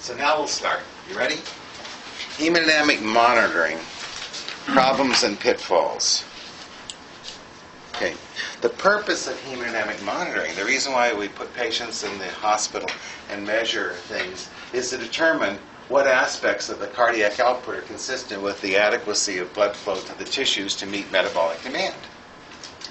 So now we'll start. You ready? Hemodynamic monitoring, problems and pitfalls. Okay. The purpose of hemodynamic monitoring, the reason why we put patients in the hospital and measure things, is to determine what aspects of the cardiac output are consistent with the adequacy of blood flow to the tissues to meet metabolic demand.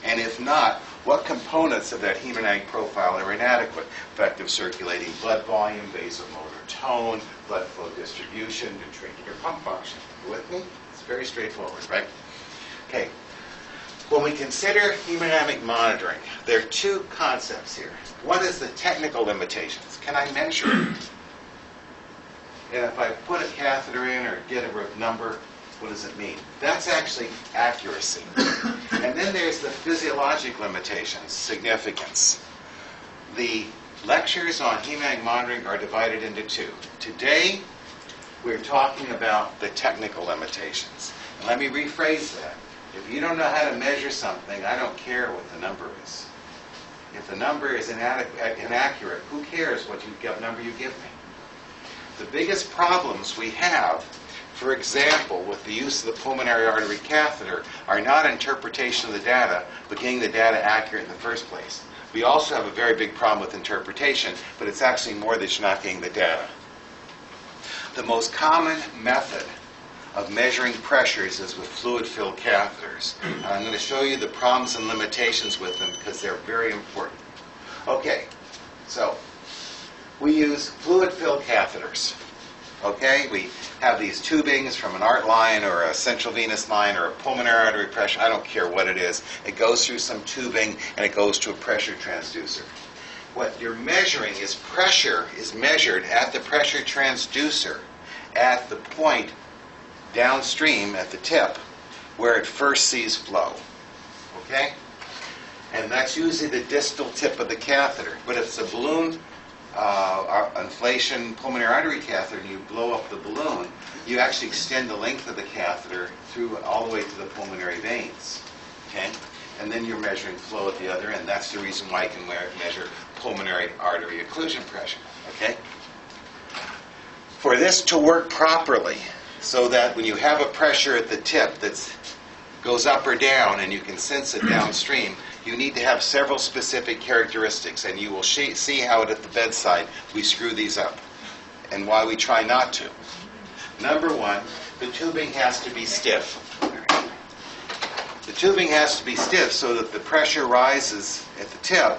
And if not, what components of that hemodynamic profile are inadequate? Effective circulating blood volume, vasomotor tone, blood flow distribution, ventricular pump function. You with me? It's very straightforward, right? Okay. When we consider hemodynamic monitoring, there are two concepts here. One is the technical limitations. Can I measure it? And if I put a catheter in or get a number, what does it mean? That's actually accuracy. And then there's the physiologic limitations, significance. The lectures on hemodynamic monitoring are divided into two. Today, we're talking about the technical limitations. And let me rephrase that. If you don't know how to measure something, I don't care what the number is. If the number is inaccurate, who cares what number you give me? The biggest problems we have, for example, with the use of the pulmonary artery catheter, are not interpretation of the data, but getting the data accurate in the first place. We also have a very big problem with interpretation, but it's actually more that you're not getting the data. The most common method of measuring pressures is with fluid-filled catheters. I'm going to show you the problems and limitations with them because they're very important. Okay, so we use fluid-filled catheters. Okay, we have these tubings from an art line or a central venous line or a pulmonary artery pressure. I don't care what it is. It goes through some tubing and it goes to a pressure transducer. What you're measuring is pressure is measured at the pressure transducer at the point downstream at the tip where it first sees flow. Okay? And that's usually the distal tip of the catheter. But if it's a balloon inflation pulmonary artery catheter and you blow up the balloon, you actually extend the length of the catheter through all the way to the pulmonary veins. Okay? And then you're measuring flow at the other end. That's the reason why you can measure pulmonary artery occlusion pressure. Okay? For this to work properly, so that when you have a pressure at the tip that goes up or down and you can sense it downstream, you need to have several specific characteristics, and you will see how at the bedside we screw these up and why we try not to. Number one, the tubing has to be stiff. The tubing has to be stiff so that the pressure rises at the tip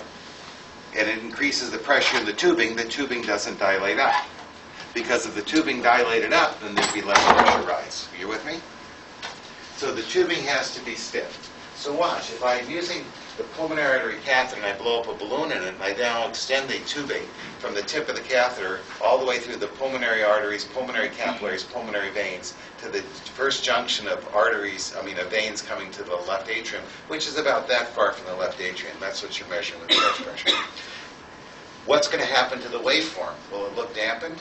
and it increases the pressure in the tubing doesn't dilate up. Because if the tubing dilated up, then there'd be less pressure rise. Are you with me? So the tubing has to be stiff. So watch, if I'm using the pulmonary artery catheter and I blow up a balloon in it, and I now extend the tubing from the tip of the catheter all the way through the pulmonary arteries, pulmonary capillaries, pulmonary veins, to the first junction of of veins coming to the left atrium, which is about that far from the left atrium. That's what you're measuring with chest pressure. What's going to happen to the waveform? Will it look dampened?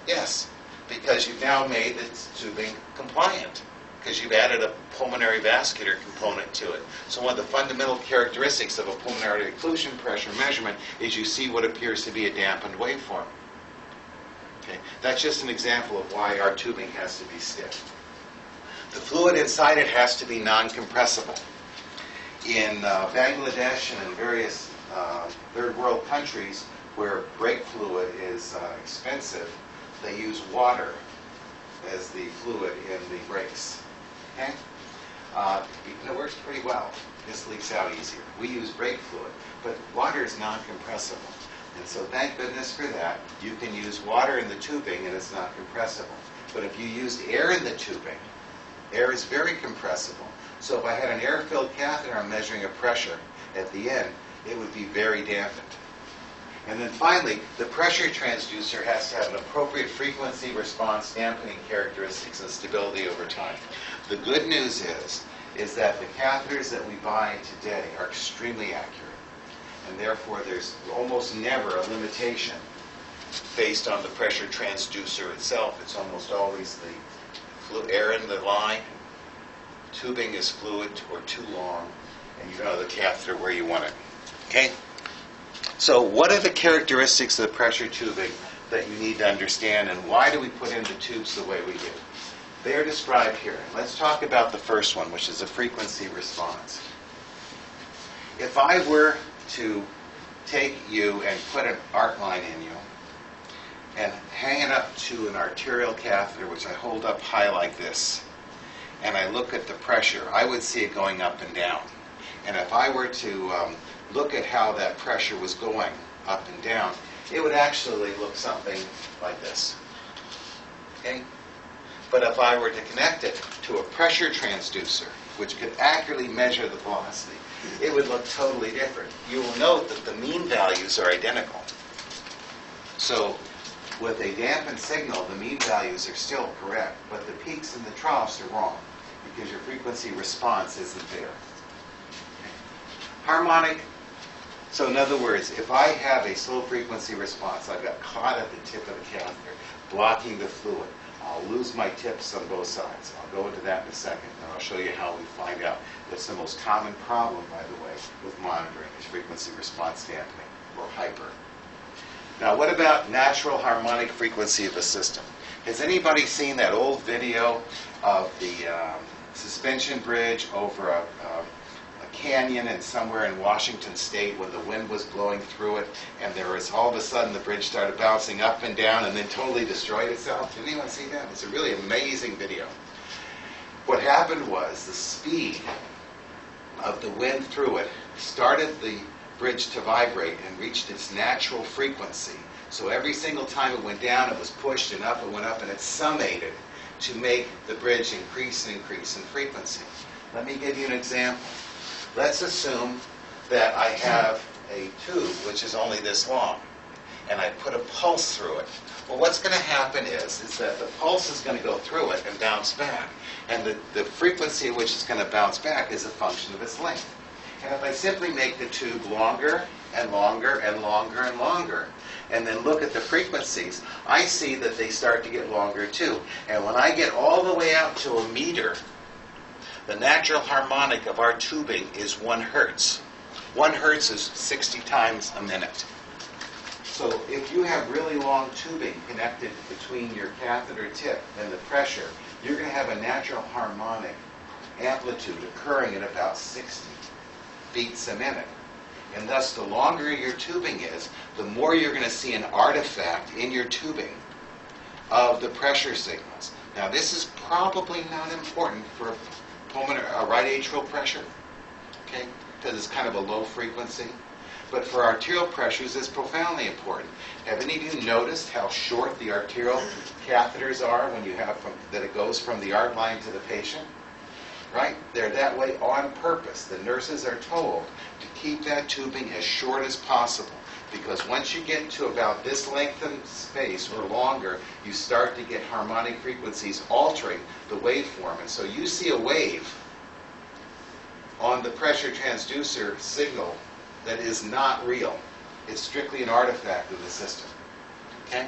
Yes, because you've now made the tubing compliant, because you've added a pulmonary vascular component to it. So one of the fundamental characteristics of a pulmonary occlusion pressure measurement is you see what appears to be a dampened waveform. Okay? That's just an example of why our tubing has to be stiff. The fluid inside it has to be non-compressible. In Bangladesh and in various third world countries where brake fluid is expensive, they use water as the fluid in the brakes. Okay? It works pretty well. This leaks out easier. We use brake fluid, but water is non-compressible. And so thank goodness for that. You can use water in the tubing and it's not compressible. But if you used air in the tubing, air is very compressible. So if I had an air-filled catheter, I'm measuring a pressure at the end, it would be very dampened. And then finally, the pressure transducer has to have an appropriate frequency response dampening characteristics and stability over time. The good news is that the catheters that we buy today are extremely accurate. And therefore, there's almost never a limitation based on the pressure transducer itself. It's almost always the air in the line, tubing is fluid or too long, and you know the catheter where you want it. Okay? So what are the characteristics of the pressure tubing that you need to understand, and why do we put in the tubes the way we do. They are described here. Let's talk about the first one, which is a frequency response. If I were to take you and put an arc line in you and hang it up to an arterial catheter, which I hold up high like this, and I look at the pressure, I would see it going up and down. And if I were to look at how that pressure was going up and down, it would actually look something like this. Okay? But if I were to connect it to a pressure transducer, which could accurately measure the velocity, it would look totally different. You will note that the mean values are identical. So with a dampened signal, the mean values are still correct, but the peaks and the troughs are wrong because your frequency response isn't there. Okay. Harmonic. So in other words, if I have a slow frequency response, I've got caught at the tip of the catheter, blocking the fluid. I'll lose my tips on both sides. I'll go into that in a second, and I'll show you how we find out. That's the most common problem, by the way, with monitoring, is frequency response dampening, or hyper. Now, what about natural harmonic frequency of a system? Has anybody seen that old video of the suspension bridge over a canyon and somewhere in Washington State when the wind was blowing through it, and there was all of a sudden the bridge started bouncing up and down and then totally destroyed itself? Did anyone see that? It's a really amazing video. What happened was the speed of the wind through it started the bridge to vibrate and reached its natural frequency. So every single time it went down, it was pushed, and up it went up, and it summated to make the bridge increase and increase in frequency. Let me give you an example. Let's assume that I have a tube which is only this long, and I put a pulse through it. Well, what's going to happen is that the pulse is going to go through it and bounce back. And the frequency at which it's going to bounce back is a function of its length. And if I simply make the tube longer and longer and longer and longer, and then look at the frequencies, I see that they start to get longer too. And when I get all the way out to a meter, the natural harmonic of our tubing is 1 hertz. 1 hertz is 60 times a minute. So if you have really long tubing connected between your catheter tip and the pressure, you're going to have a natural harmonic amplitude occurring at about 60 beats a minute. And thus, the longer your tubing is, the more you're going to see an artifact in your tubing of the pressure signals. Now, this is probably not important for pulmonary right atrial pressure, okay, because it's kind of a low frequency. But for arterial pressures, it's profoundly important. Have any of you noticed how short the arterial catheters are when you have that it goes from the arc line to the patient? Right? They're that way on purpose. The nurses are told to keep that tubing as short as possible, because once you get to about this length of space or longer, you start to get harmonic frequencies altering the waveform. And so you see a wave on the pressure transducer signal that is not real. It's strictly an artifact of the system. Okay?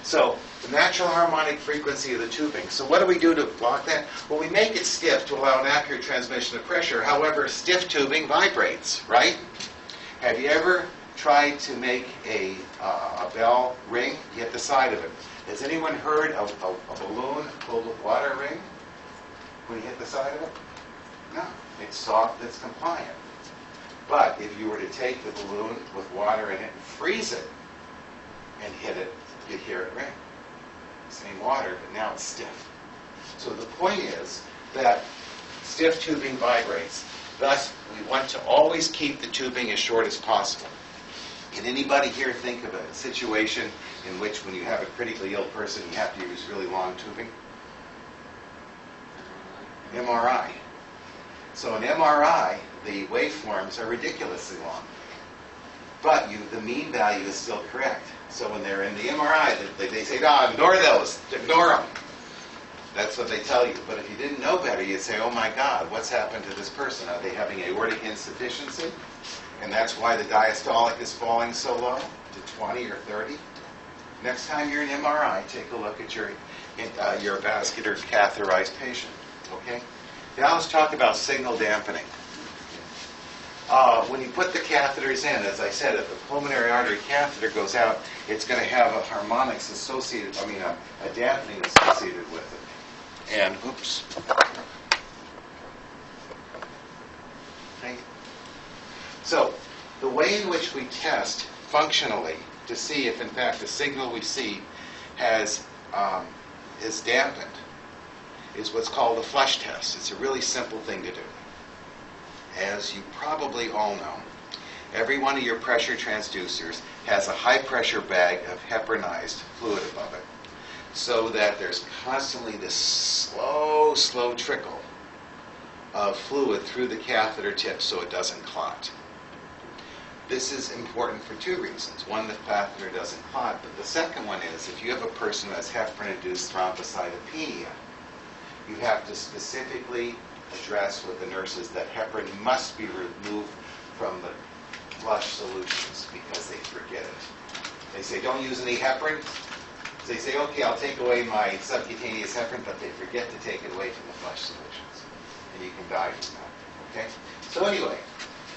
So, the natural harmonic frequency of the tubing. So what do we do to block that? Well, we make it stiff to allow an accurate transmission of pressure. However, stiff tubing vibrates, right? Have you ever tried to make a bell ring? You hit the side of it. Has anyone heard of a balloon filled with water ring when you hit the side of it? No. It's soft, it's compliant. But if you were to take the balloon with water in it and freeze it and hit it, you'd hear it ring. Same water, but now it's stiff. So the point is that stiff tubing vibrates. Thus, we want to always keep the tubing as short as possible. Can anybody here think of a situation in which when you have a critically ill person, you have to use really long tubing? MRI. So in MRI, the waveforms are ridiculously long. But the mean value is still correct. So when they're in the MRI, they say, no, ignore those, ignore them. That's what they tell you. But if you didn't know better, you'd say, oh my God, what's happened to this person? Are they having aortic insufficiency? And that's why the diastolic is falling so low, to 20 or 30. Next time you're in MRI, take a look at your vascular catheterized patient. Okay? Now let's talk about signal dampening. when you put the catheters in, as I said, if the pulmonary artery catheter goes out, it's going to have a harmonics associated, a dampening associated with it. And, oops. Okay. So, the way in which we test functionally to see if, in fact, the signal we see is dampened is what's called a flush test. It's a really simple thing to do. As you probably all know, every one of your pressure transducers has a high-pressure bag of heparinized fluid above it, so that there's constantly this slow trickle of fluid through the catheter tip so it doesn't clot. This is important for two reasons. One, the catheter doesn't clot, but the second one is if you have a person who has heparin-induced thrombocytopenia, you have to specifically address with the nurses that heparin must be removed from the flush solutions because they forget it. They say, don't use any heparin. So they say, okay, I'll take away my subcutaneous heparin, but they forget to take it away from the flush solutions. And you can die from that. Okay? So anyway,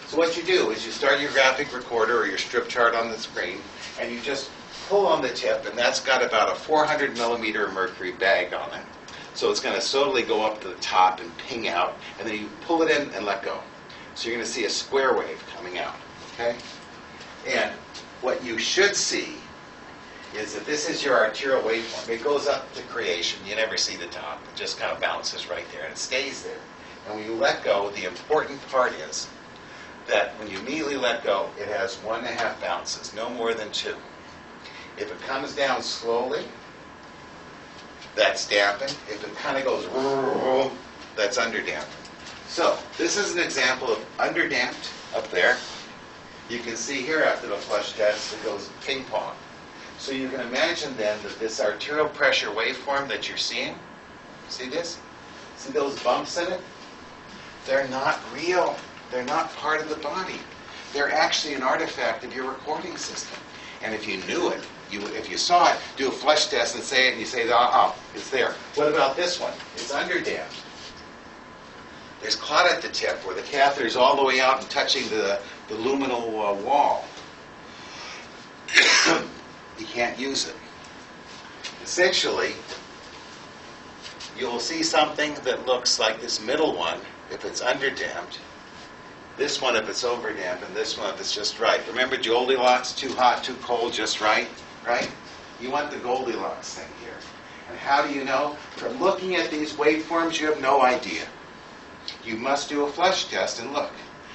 so what you do is you start your graphic recorder or your strip chart on the screen, and you just pull on the tip, and that's got about a 400 millimeter mercury bag on it. So it's going to slowly go up to the top and ping out, and then you pull it in and let go. So you're going to see a square wave coming out, okay? And what you should see is that this is your arterial waveform. It goes up to creation. You never see the top. It just kind of bounces right there, and it stays there. And when you let go, the important part is that when you immediately let go, it has 1.5 bounces, no more than 2. If it comes down slowly, that's dampened. If it kind of goes, that's underdamped. So this is an example of underdamped up there. You can see here after the flush test, it goes ping pong. So you can imagine then that this arterial pressure waveform that you're seeing, see this? See those bumps in it? They're not real. They're not part of the body. They're actually an artifact of your recording system. And if you knew it, if you saw it, do a flush test and say it, and you say, it's there. What about this one? It's underdamped. There's clot at the tip where the catheter is all the way out and touching the luminal wall. You can't use it. Essentially, you'll see something that looks like this middle one if it's underdamped, this one if it's overdamped, and this one if it's just right. Remember Goldilocks, too hot, too cold, just right? Right? You want the Goldilocks thing here. And how do you know? From looking at these waveforms, you have no idea. You must do a flush test and look.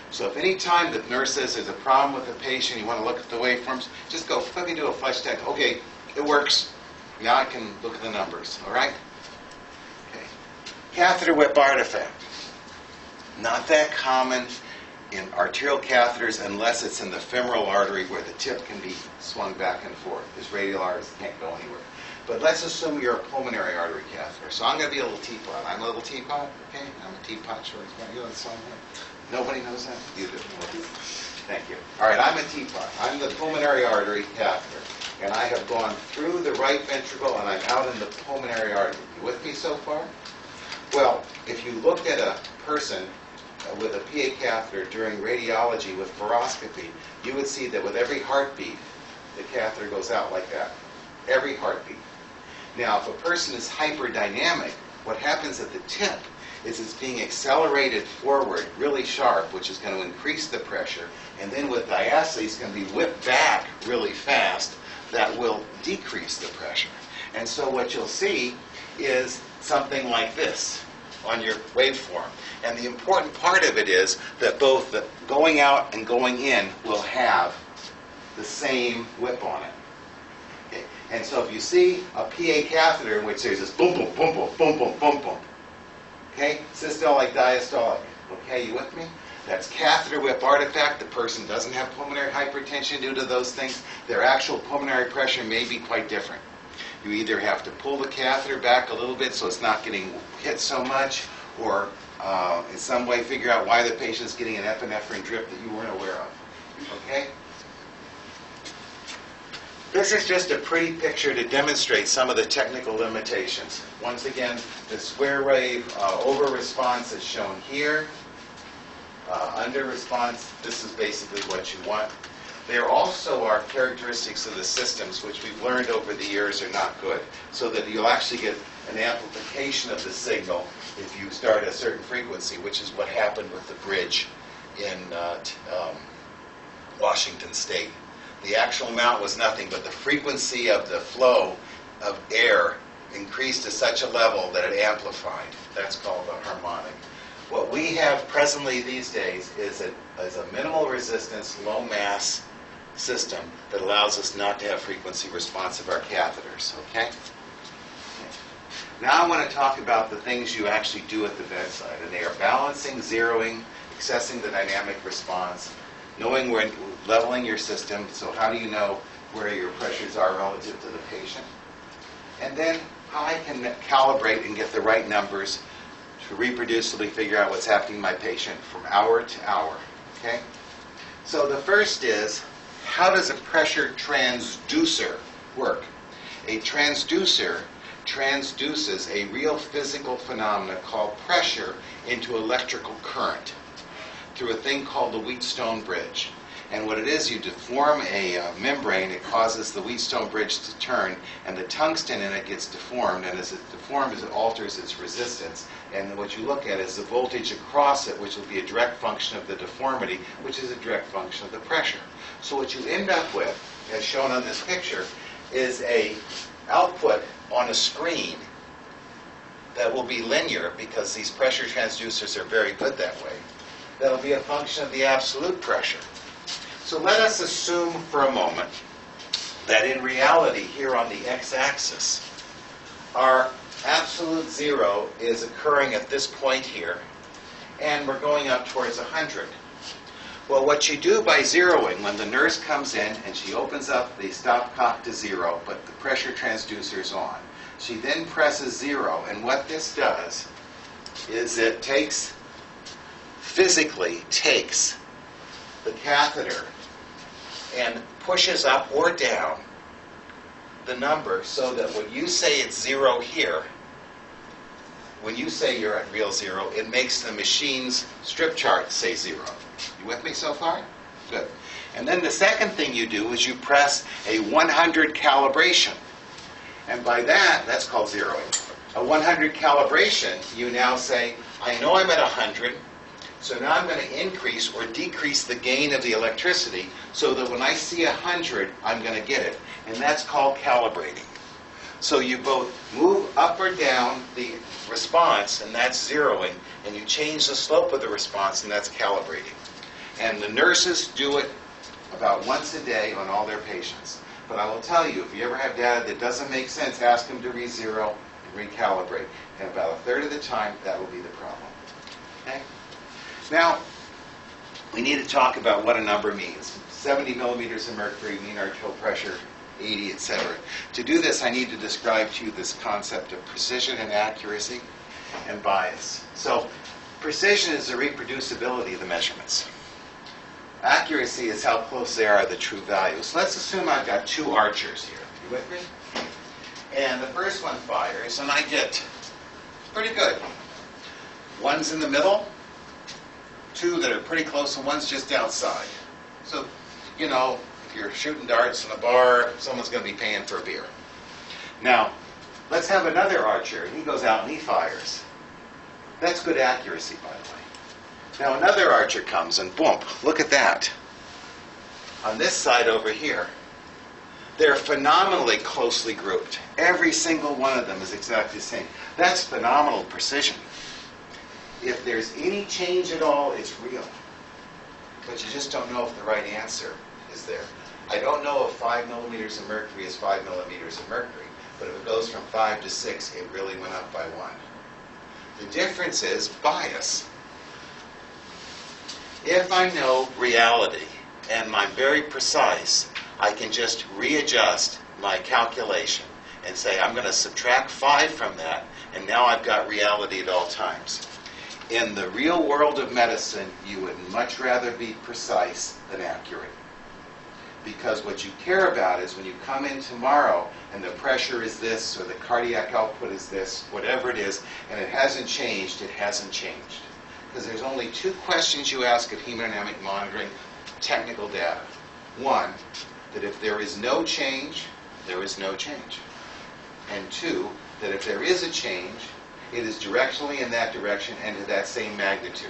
So if any time the nurse says there's a problem with the patient, you want to look at the waveforms, just go, let me do a flush test. Okay, it works. Now I can look at the numbers, all right? Okay. Catheter whip artifact. Not that common in arterial catheters unless it's in the femoral artery where the tip can be swung back and forth. Because radial arteries can't go anywhere. But let's assume you're a pulmonary artery catheter. So I'm going to be a little teapot. I'm a little teapot, okay? I'm a teapot short. You know the song? Nobody knows that? You do. Thank you. All right, I'm a teapot. I'm the pulmonary artery catheter. And I have gone through the right ventricle and I'm out in the pulmonary artery. You with me so far? Well, if you looked at a person with a PA catheter during radiology with fluoroscopy, you would see that with every heartbeat, the catheter goes out like that. Every heartbeat. Now, if a person is hyperdynamic, what happens at the tip is it's being accelerated forward really sharp, which is going to increase the pressure, and then with diastole, it's going to be whipped back really fast. That will decrease the pressure. And so what you'll see is something like this on your waveform. And the important part of it is that both the going out and going in will have the same whip on it. Okay. And so if you see a PA catheter in which there's this boom, boom, boom, boom, boom, boom, boom, boom, okay, systolic, diastolic, okay, you with me? That's catheter whip artifact. The person doesn't have pulmonary hypertension due to those things. Their actual pulmonary pressure may be quite different. You either have to pull the catheter back a little bit so it's not getting hit so much, or in some way figure out why the patient's getting an epinephrine drip that you weren't aware of. Okay? This is just a pretty picture to demonstrate some of the technical limitations. Once again, the square wave over response is shown here. Under response, this is basically what you want. There also are characteristics of the systems which we've learned over the years are not good, so that you'll actually get an amplification of the signal if you start at a certain frequency, which is what happened with the bridge in Washington State. The actual amount was nothing, but the frequency of the flow of air increased to such a level that it amplified. That's called a harmonic. What we have presently these days is a minimal resistance, low mass system that allows us not to have frequency response of our catheters, okay? Now I want to talk about the things you actually do at the bedside, and they are balancing, zeroing, accessing the dynamic response, knowing when, leveling your system, so how do you know where your pressures are relative to the patient, and then how I can calibrate and get the right numbers to reproducibly figure out what's happening to my patient from hour to hour, okay? So the first is, how does a pressure transducer work? A transducer transduces a real physical phenomena called pressure into electrical current through a thing called the Wheatstone bridge. And what it is, you deform a membrane, it causes the Wheatstone bridge to turn, and the tungsten in it gets deformed, and as it deforms, it alters its resistance. And what you look at is the voltage across it, which will be a direct function of the deformity, which is a direct function of the pressure. So what you end up with, as shown on this picture, is a output on a screen that will be linear, because these pressure transducers are very good that way. That'll be a function of the absolute pressure. So let us assume for a moment that in reality, here on the x-axis, our absolute zero is occurring at this point here, and we're going up towards 100. Well, what you do by zeroing, when the nurse comes in and she opens up the stopcock to zero, but the pressure transducer's on, she then presses zero, and what this does is it physically takes the catheter and pushes up or down the number so that when you say it's zero here, when you say you're at real zero, it makes the machine's strip chart say zero. You with me so far? Good. And then the second thing you do is you press a 100 calibration. And by that, that's called zeroing. A 100 calibration, you now say, I know I'm at 100, so now I'm going to increase or decrease the gain of the electricity so that when I see 100, I'm going to get it. And that's called calibrating. So you both move up or down the response, and that's zeroing, and you change the slope of the response, and that's calibrating. And the nurses do it about once a day on all their patients. But I will tell you, if you ever have data that doesn't make sense, ask them to re-zero and recalibrate. And about a third of the time, that will be the problem. Okay? Now, we need to talk about what a number means. 70 millimeters of mercury, mean arterial pressure, 80, etc. To do this, I need to describe to you this concept of precision and accuracy and bias. So, precision is the reproducibility of the measurements. Accuracy is how close they are to the true value. So let's assume I've got two archers here. You with me? And the first one fires, and I get pretty good. One's in the middle, two that are pretty close, and one's just outside. So, you know, if you're shooting darts in a bar, someone's going to be paying for a beer. Now, let's have another archer. He goes out and he fires. That's good accuracy, by the way. Now another archer comes and boom, look at that. On this side over here, they're phenomenally closely grouped. Every single one of them is exactly the same. That's phenomenal precision. If there's any change at all, it's real. But you just don't know if the right answer is there. I don't know if 5 millimeters of mercury is 5 millimeters of mercury, but if it goes from 5 to 6, it really went up by 1. The difference is bias. If I know reality and I'm very precise, I can just readjust my calculation and say I'm going to subtract 5 from that, and now I've got reality at all times. In the real world of medicine, you would much rather be precise than accurate. Because what you care about is when you come in tomorrow and the pressure is this or the cardiac output is this, whatever it is, and it hasn't changed, it hasn't changed. because there's only two questions you ask of hemodynamic monitoring technical data. One, that if there is no change, there is no change. And two, that if there is a change, it is directionally in that direction and to that same magnitude.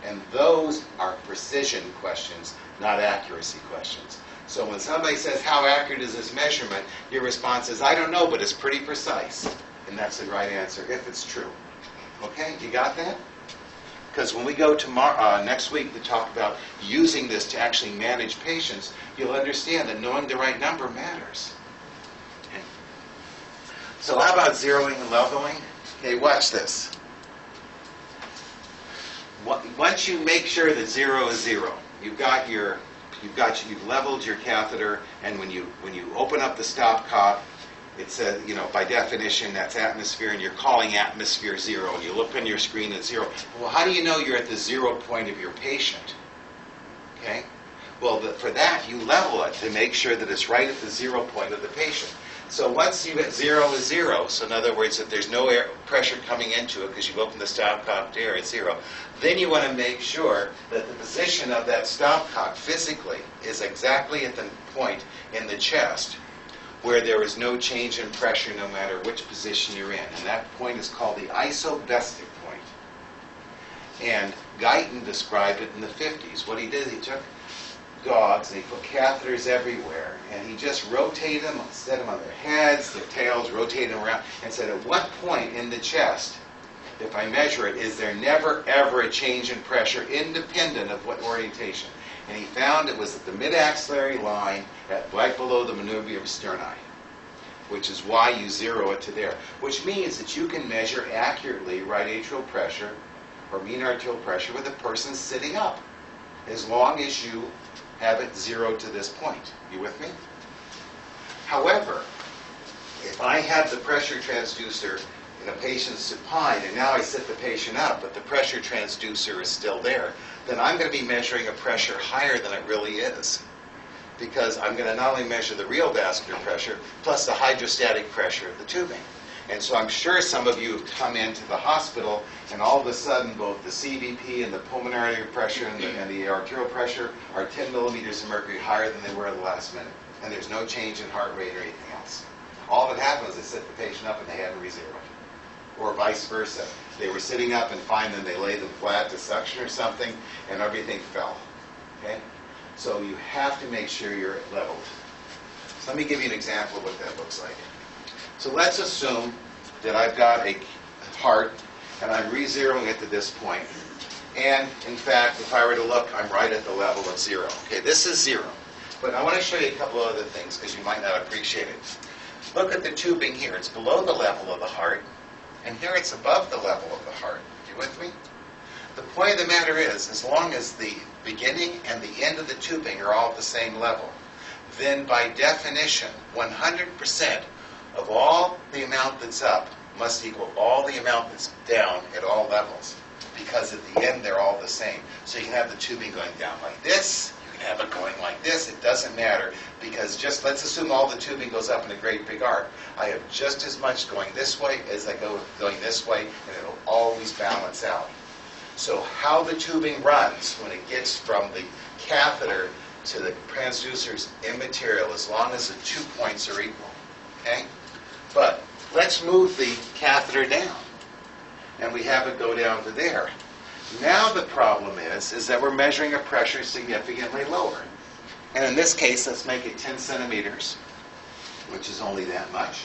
And those are precision questions, not accuracy questions. So when somebody says, how accurate is this measurement, your response is, I don't know, but it's pretty precise. And that's the right answer, if it's true. Okay, you got that? Because when we go tomorrow, next week to talk about using this to actually manage patients, you'll understand that knowing the right number matters. Okay. So how about zeroing and leveling? Okay, watch this. Once you make sure that 0 is 0, you've leveled your catheter, and when you open up the stopcock, it says, by definition, that's atmosphere, and you're calling atmosphere 0, and you look on your screen at 0. Well, how do you know you're at the 0 point of your patient? Okay? Well, for that, you level it to make sure that it's right at the 0 point of the patient. So once you get 0 is 0, so in other words, if there's no air pressure coming into it because you've opened the stopcock to air at 0, then you want to make sure that the position of that stopcock physically is exactly at the point in the chest where there is no change in pressure no matter which position you're in. And that point is called the isobestic point. And Guyton described it in the 50s. What he did, he took dogs and he put catheters everywhere, and he just rotated them, set them on their heads, their tails, rotated them around, and said, at what point in the chest, if I measure it, is there never ever a change in pressure independent of what orientation? And he found it was at the mid-axillary line, right below the manubrium sterni, which is why you zero it to there, which means that you can measure accurately right atrial pressure or mean arterial pressure with a person sitting up, as long as you have it 0 to this point. You with me? However, if I have the pressure transducer in a patient supine, and now I sit the patient up, but the pressure transducer is still there, then I'm going to be measuring a pressure higher than it really is. Because I'm going to not only measure the real vascular pressure, plus the hydrostatic pressure of the tubing. And so I'm sure some of you have come into the hospital, and all of a sudden both the CVP and the pulmonary pressure and the arterial pressure are 10 millimeters of mercury higher than they were at the last minute. And there's no change in heart rate or anything else. All that happened was they set the patient up and they hadn't re-zeroed. Or vice versa. They were sitting up and fine, then they laid them flat to suction or something, and everything fell. Okay? So you have to make sure you're leveled. So let me give you an example of what that looks like. So let's assume that I've got a heart and I'm re-zeroing it to this point. And in fact, if I were to look, I'm right at the level of 0. Okay, this is 0. But I want to show you a couple of other things because you might not appreciate it. Look at the tubing here. It's below the level of the heart. And here it's above the level of the heart. You with me? The point of the matter is, as long as the beginning and the end of the tubing are all at the same level, then by definition, 100% of all the amount that's up must equal all the amount that's down at all levels, because at the end they're all the same. So you can have the tubing going down like this, you can have it going like this, it doesn't matter, because just let's assume all the tubing goes up in a great big arc. I have just as much going this way as I go going this way, and it'll always balance out. So how the tubing runs when it gets from the catheter to the transducer's immaterial, as long as the 2 points are equal. Okay? But let's move the catheter down, and we have it go down to there. Now the problem is that we're measuring a pressure significantly lower. And in this case, let's make it 10 centimeters, which is only that much.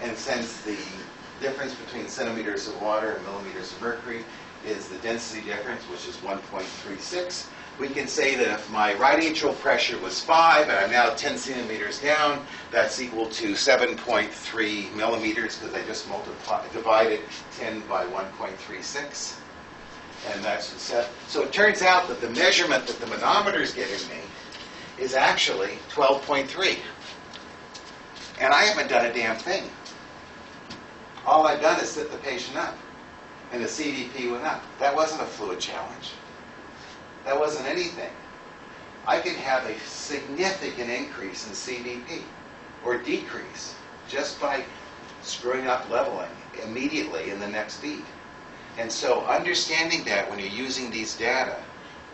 And since the difference between centimeters of water and millimeters of mercury is the density difference, which is 1.36, we can say that if my right atrial pressure was 5 and I'm now 10 centimeters down, that's equal to 7.3 millimeters because I just divided 10 by 1.36. And that's set. So it turns out that the measurement that the manometer is giving me is actually 12.3. And I haven't done a damn thing. All I've done is sit the patient up. And the CVP went up. That wasn't a fluid challenge. That wasn't anything. I can have a significant increase in CVP or decrease just by screwing up leveling immediately in the next beat. And so understanding that when you're using these data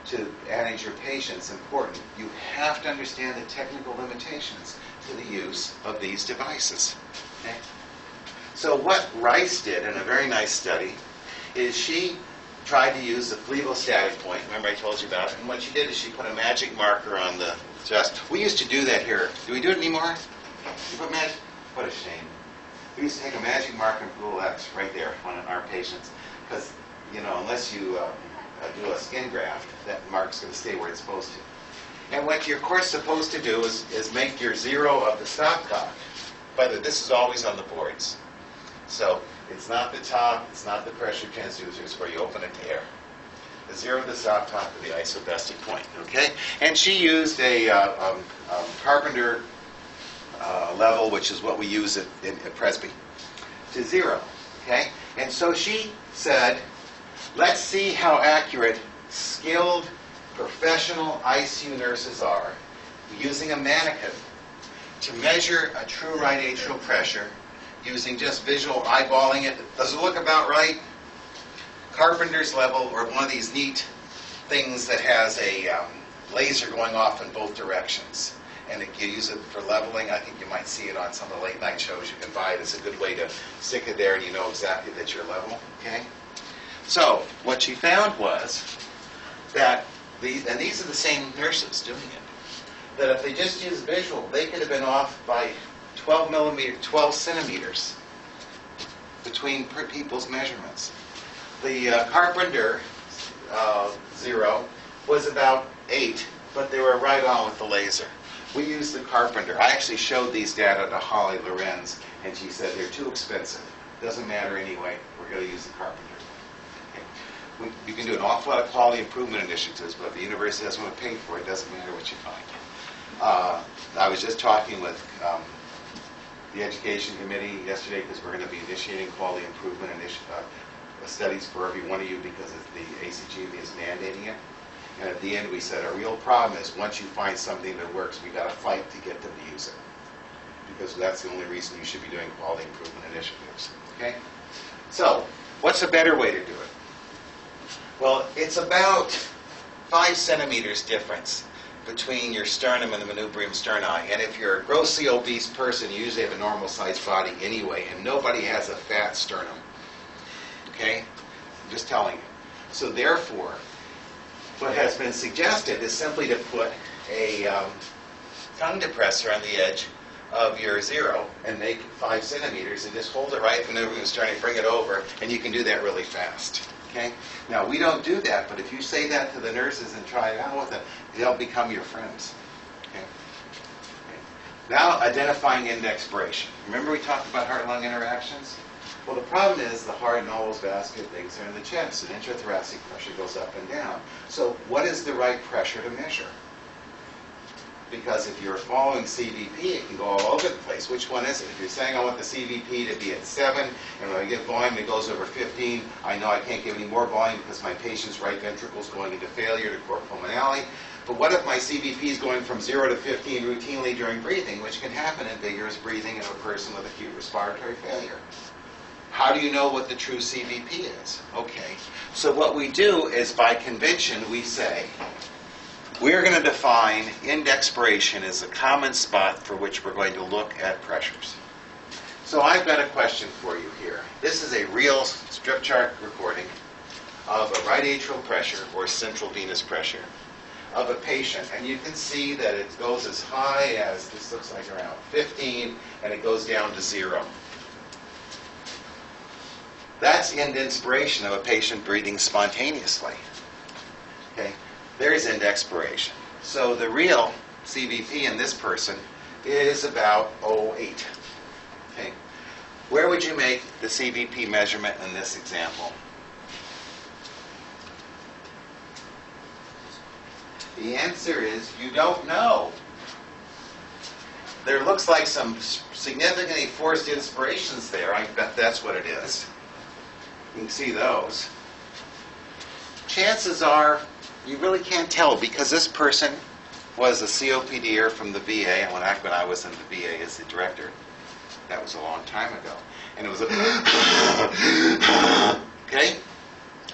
to manage your patients is important. You have to understand the technical limitations to the use of these devices. Okay? So what Rice did in a very nice study is she tried to use the phlebostatic point. Remember I told you about it? And what she did is she put a magic marker on the chest. We used to do that here. Do we do it anymore? You put magic? What a shame. We used to take a magic marker and put a little X right there on our patients. Because, you know, unless you do a skin graft, that mark's going to stay where it's supposed to. And what you're, of course, supposed to do is make your zero of the stopcock. By the way, this is always on the boards. So it's not the top, it's not the pressure transducers where you open it to air. The zero of the stopcock to the isobestic point, okay? And she used a Carpenter level, which is what we use at Presby, to zero, okay? And so she said, let's see how accurate skilled professional ICU nurses are using a mannequin to measure a true right atrial pressure using just visual eyeballing it. Does it look about right? Carpenter's level, or one of these neat things that has a laser going off in both directions. And you use it for leveling. I think you might see it on some of the late night shows. You can buy it. It's a good way to stick it there and you know exactly that you're level. Okay? So what she found was that, and these are the same nurses doing it, that if they just used visual, they could have been off by 12 centimeters between people's measurements. The Carpenter zero was about 8, but they were right on with the laser. We used the Carpenter. I actually showed these data to Holly Lorenz, and she said they're too expensive. Doesn't matter anyway. We're going to use the Carpenter. Okay. You can do an awful lot of quality improvement initiatives, but if the university doesn't want to pay for it, it doesn't matter what you find. I was just talking with the Education Committee yesterday because we're going to be initiating quality improvement studies for every one of you because the ACGB is mandating it. And at the end we said our real problem is once you find something that works, we've got to fight to get them to use it. Because that's the only reason you should be doing quality improvement initiatives. Okay? So, what's a better way to do it? Well, it's about 5 centimeters difference between your sternum and the manubrium sterni. And if you're a grossly obese person, you usually have a normal sized body anyway, and nobody has a fat sternum. Okay? I'm just telling you. So therefore, what has been suggested is simply to put a tongue depressor on the edge of your zero and make it 5 centimeters and just hold it right at the manubrium sterni, bring it over, and you can do that really fast. Okay? Now, we don't do that, but if you say that to the nurses and try it out with them, they'll become your friends. Okay? Okay. Now, identifying end expiration. Remember we talked about heart-lung interactions? Well, the problem is the heart and all those vascular things are in the chest, and intrathoracic pressure goes up and down. So what is the right pressure to measure? Because if you're following CVP, it can go all over the place. Which one is it? If you're saying I want the CVP to be at 7, and when I give volume it goes over 15, I know I can't give any more volume because my patient's right ventricle is going into failure to cor pulmonale. But what if my CVP is going from 0 to 15 routinely during breathing, which can happen in vigorous breathing in a person with acute respiratory failure? How do you know what the true CVP is? Okay, so what we do is by convention we say, we're going to define end expiration as a common spot for which we're going to look at pressures. So I've got a question for you here. This is a real strip chart recording of a right atrial pressure or central venous pressure of a patient. And you can see that it goes as high as, this looks like around 15, and it goes down to 0. That's end inspiration of a patient breathing spontaneously. Okay? There's end expiration. So the real CVP in this person is about 0.8. Okay. Where would you make the CVP measurement in this example? The answer is you don't know. There looks like some significantly forced inspirations there. I bet that's what it is. You can see those. Chances are you really can't tell because this person was a COPDer from the VA, and when I was in the VA as the director, that was a long time ago. And it was a okay?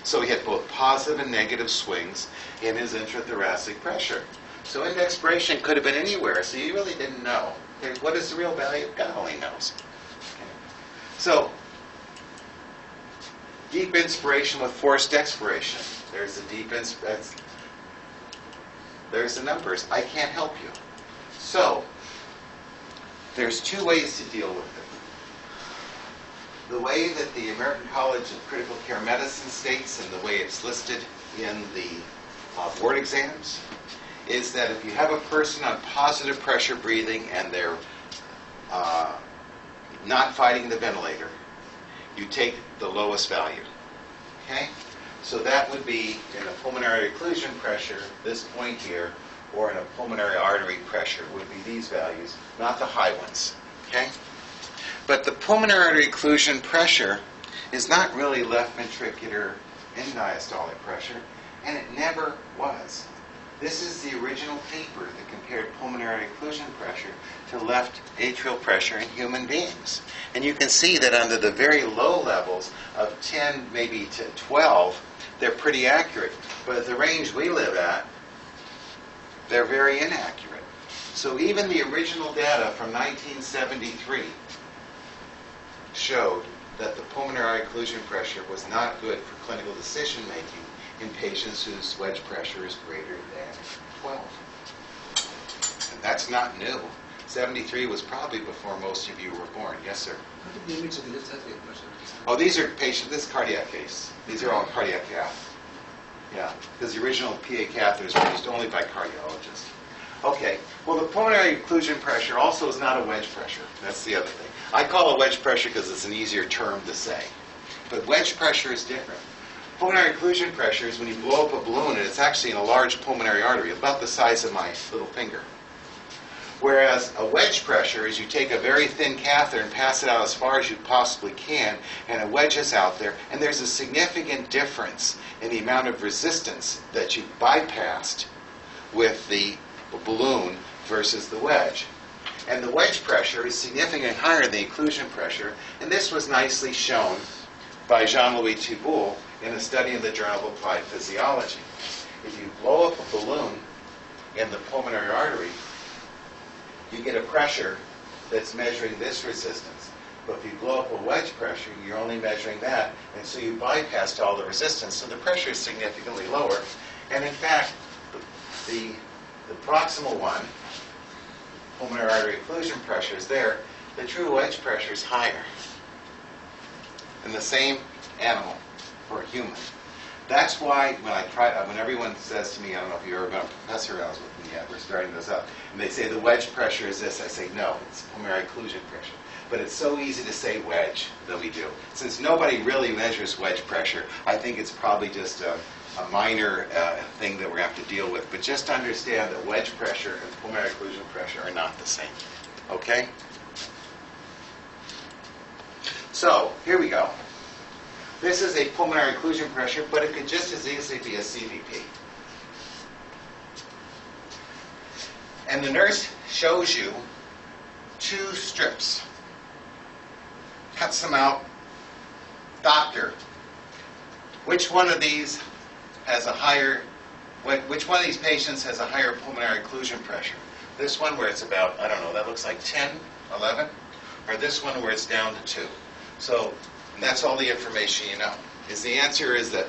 So he had both positive and negative swings in his intrathoracic pressure. So index expiration could have been anywhere, so you really didn't know. Okay, what is the real value? God only knows. Okay. So, deep inspiration with forced expiration. There's the deep inspiration. There's the numbers. I can't help you. So, there's two ways to deal with it. The way that the American College of Critical Care Medicine states, and the way it's listed in the board exams, is that if you have a person on positive pressure breathing and they're not fighting the ventilator, you take the lowest value. Okay? So that would be in a pulmonary occlusion pressure, this point here, or in a pulmonary artery pressure would be these values, not the high ones. Okay? But the pulmonary artery occlusion pressure is not really left ventricular end diastolic pressure, and it never was. This is the original paper that compared pulmonary occlusion pressure to left atrial pressure in human beings. And you can see that under the very low levels of 10, maybe to 12, they're pretty accurate. But at the range we live at, they're very inaccurate. So even the original data from 1973 showed that the pulmonary occlusion pressure was not good for clinical decision making in patients whose wedge pressure is greater than 12. And that's not new. 73 was probably before most of you were born. Yes, sir? What are the limits of the left atrial pressure? Oh, these are patients, this is cardiac case. These are all cardiac cath. Yeah, because the original PA catheters were used only by cardiologists. Okay, well the pulmonary occlusion pressure also is not a wedge pressure. That's the other thing. I call it wedge pressure because it's an easier term to say. But wedge pressure is different. Pulmonary occlusion pressure is when you blow up a balloon and it's actually in a large pulmonary artery, about the size of my little finger. Whereas a wedge pressure is you take a very thin catheter and pass it out as far as you possibly can, and it wedges out there, and there's a significant difference in the amount of resistance that you bypassed with the balloon versus the wedge. And the wedge pressure is significantly higher than the occlusion pressure, and this was nicely shown by Jean-Louis Thibault in a study in the Journal of Applied Physiology. If you blow up a balloon in the pulmonary artery, you get a pressure that's measuring this resistance. But if you blow up a wedge pressure, you're only measuring that, and so you bypassed all the resistance, so the pressure is significantly lower. And in fact, the proximal one, pulmonary artery occlusion pressure, is there. The true wedge pressure is higher in the same animal or human. That's why when everyone says to me, I don't know if you've ever been a professor else with me yet, we're starting this up, and they say the wedge pressure is this, I say no, it's pulmonary occlusion pressure. But it's so easy to say wedge that we do. Since nobody really measures wedge pressure, I think it's probably just a minor thing that we're going to have to deal with. But just understand that wedge pressure and pulmonary occlusion pressure are not the same. Okay? So, here we go. This is a pulmonary occlusion pressure, but it could just as easily be a CVP. And the nurse shows you two strips. Cuts them out. Doctor, which one of these has a higher, which one of these patients has a higher pulmonary occlusion pressure? This one where it's about, I don't know, that looks like 10, 11? Or this one where it's down to 2? So that's all the information you know. The answer is that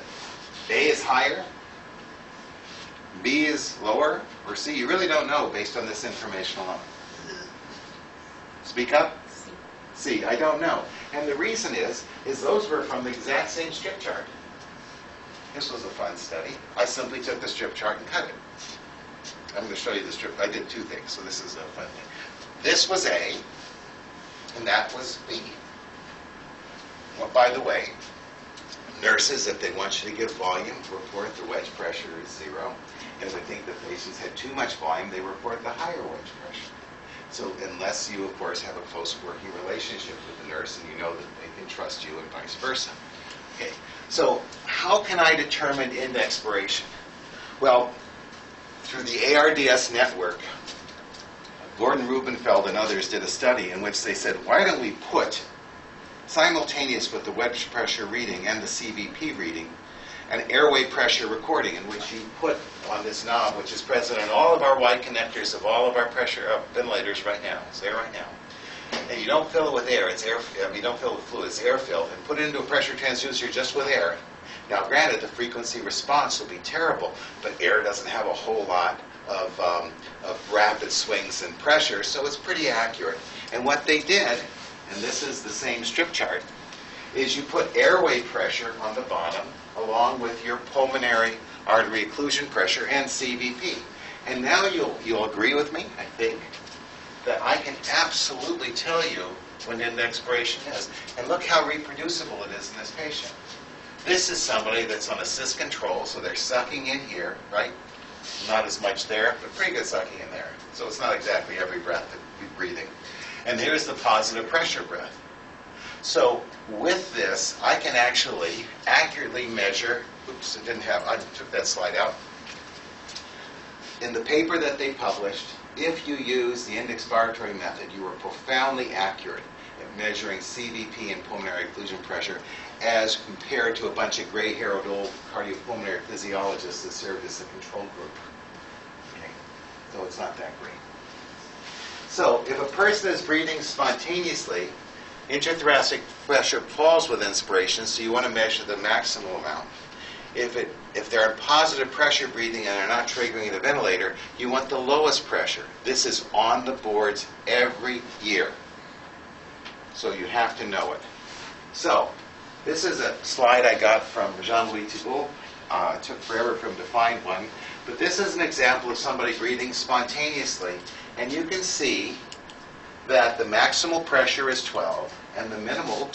A is higher, B is lower, or C? You really don't know based on this information alone. Speak up. C, I don't know. And the reason is those were from the exact same strip chart. This was a fun study. I simply took the strip chart and cut it. I'm going to show you the strip. I did two things, so this is a fun thing. This was A, and that was B. Well, by the way, nurses, if they want you to give volume, report the wedge pressure is 0. And if they think the patients had too much volume, they report the higher wedge pressure. So unless you, of course, have a close working relationship with the nurse and you know that they can trust you and vice versa. Okay, so how can I determine end expiration? Well, through the ARDS network, Gordon Rubenfeld and others did a study in which they said, why don't we put simultaneous with the wedge pressure reading and the CVP reading, an airway pressure recording in which you put on this knob, which is present in all of our wide connectors of all of our pressure ventilators right now. It's there right now. And you don't fill it with air. It's air. You don't fill it with fluid. It's air filled. And put it into a pressure transducer just with air. Now, granted, the frequency response will be terrible, but air doesn't have a whole lot of rapid swings in pressure, so it's pretty accurate. And what they did, and this is the same strip chart, is you put airway pressure on the bottom along with your pulmonary artery occlusion pressure and CVP. And now you'll agree with me, I think, that I can absolutely tell you when end expiration is. And look how reproducible it is in this patient. This is somebody that's on assist control, so they're sucking in here, right? Not as much there, but pretty good sucking in there. So it's not exactly every breath that we're breathing. And here's the positive pressure breath. So with this, I can actually accurately measure, oops, I took that slide out. In the paper that they published, if you use the end expiratory method, you are profoundly accurate at measuring CVP and pulmonary occlusion pressure as compared to a bunch of gray-haired old cardiopulmonary physiologists that served as the control group. Okay. So it's not that great. So if a person is breathing spontaneously, intrathoracic pressure falls with inspiration, so you want to measure the maximal amount. If they're in positive pressure breathing and they're not triggering the ventilator, you want the lowest pressure. This is on the boards every year. So you have to know it. So this is a slide I got from Jean-Louis Thibault. It took forever for him to find one. But this is an example of somebody breathing spontaneously. And you can see that the maximal pressure is 12 and the minimal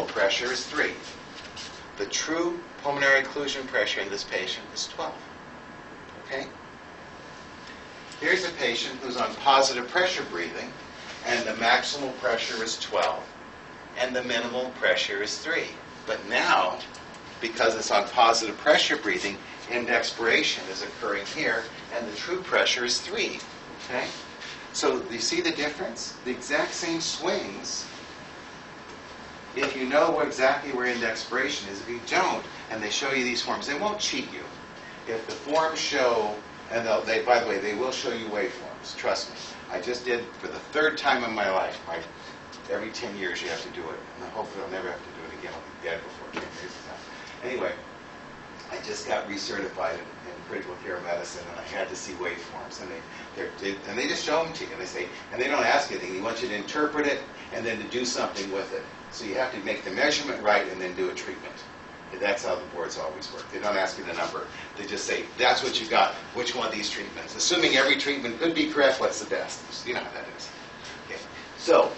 pressure is 3. The true pulmonary occlusion pressure in this patient is 12. Okay? Here's a patient who's on positive pressure breathing, and the maximal pressure is 12, and the minimal pressure is 3. But now, because it's on positive pressure breathing, end expiration is occurring here, and the true pressure is 3. Okay? So do you see the difference? The exact same swings. If you know exactly where end expiration is, if you don't, and they show you these forms, they won't cheat you. If the forms show, and by the way, they will show you waveforms, trust me. I just did, for the 3rd time in my life, every 10 years you have to do it, and hopefully I'll never have to do it again. I'll be dead before 10 years is up. Anyway, I just got recertified in critical care medicine, and I had to see waveforms, and they just show them to you, and they say, and they don't ask you anything. They want you to interpret it and then to do something with it. So you have to make the measurement right and then do a treatment. And that's how the boards always work. They don't ask you the number. They just say, that's what you got. Which one of these treatments? Assuming every treatment could be correct, what's the best? You know how that is. Okay. So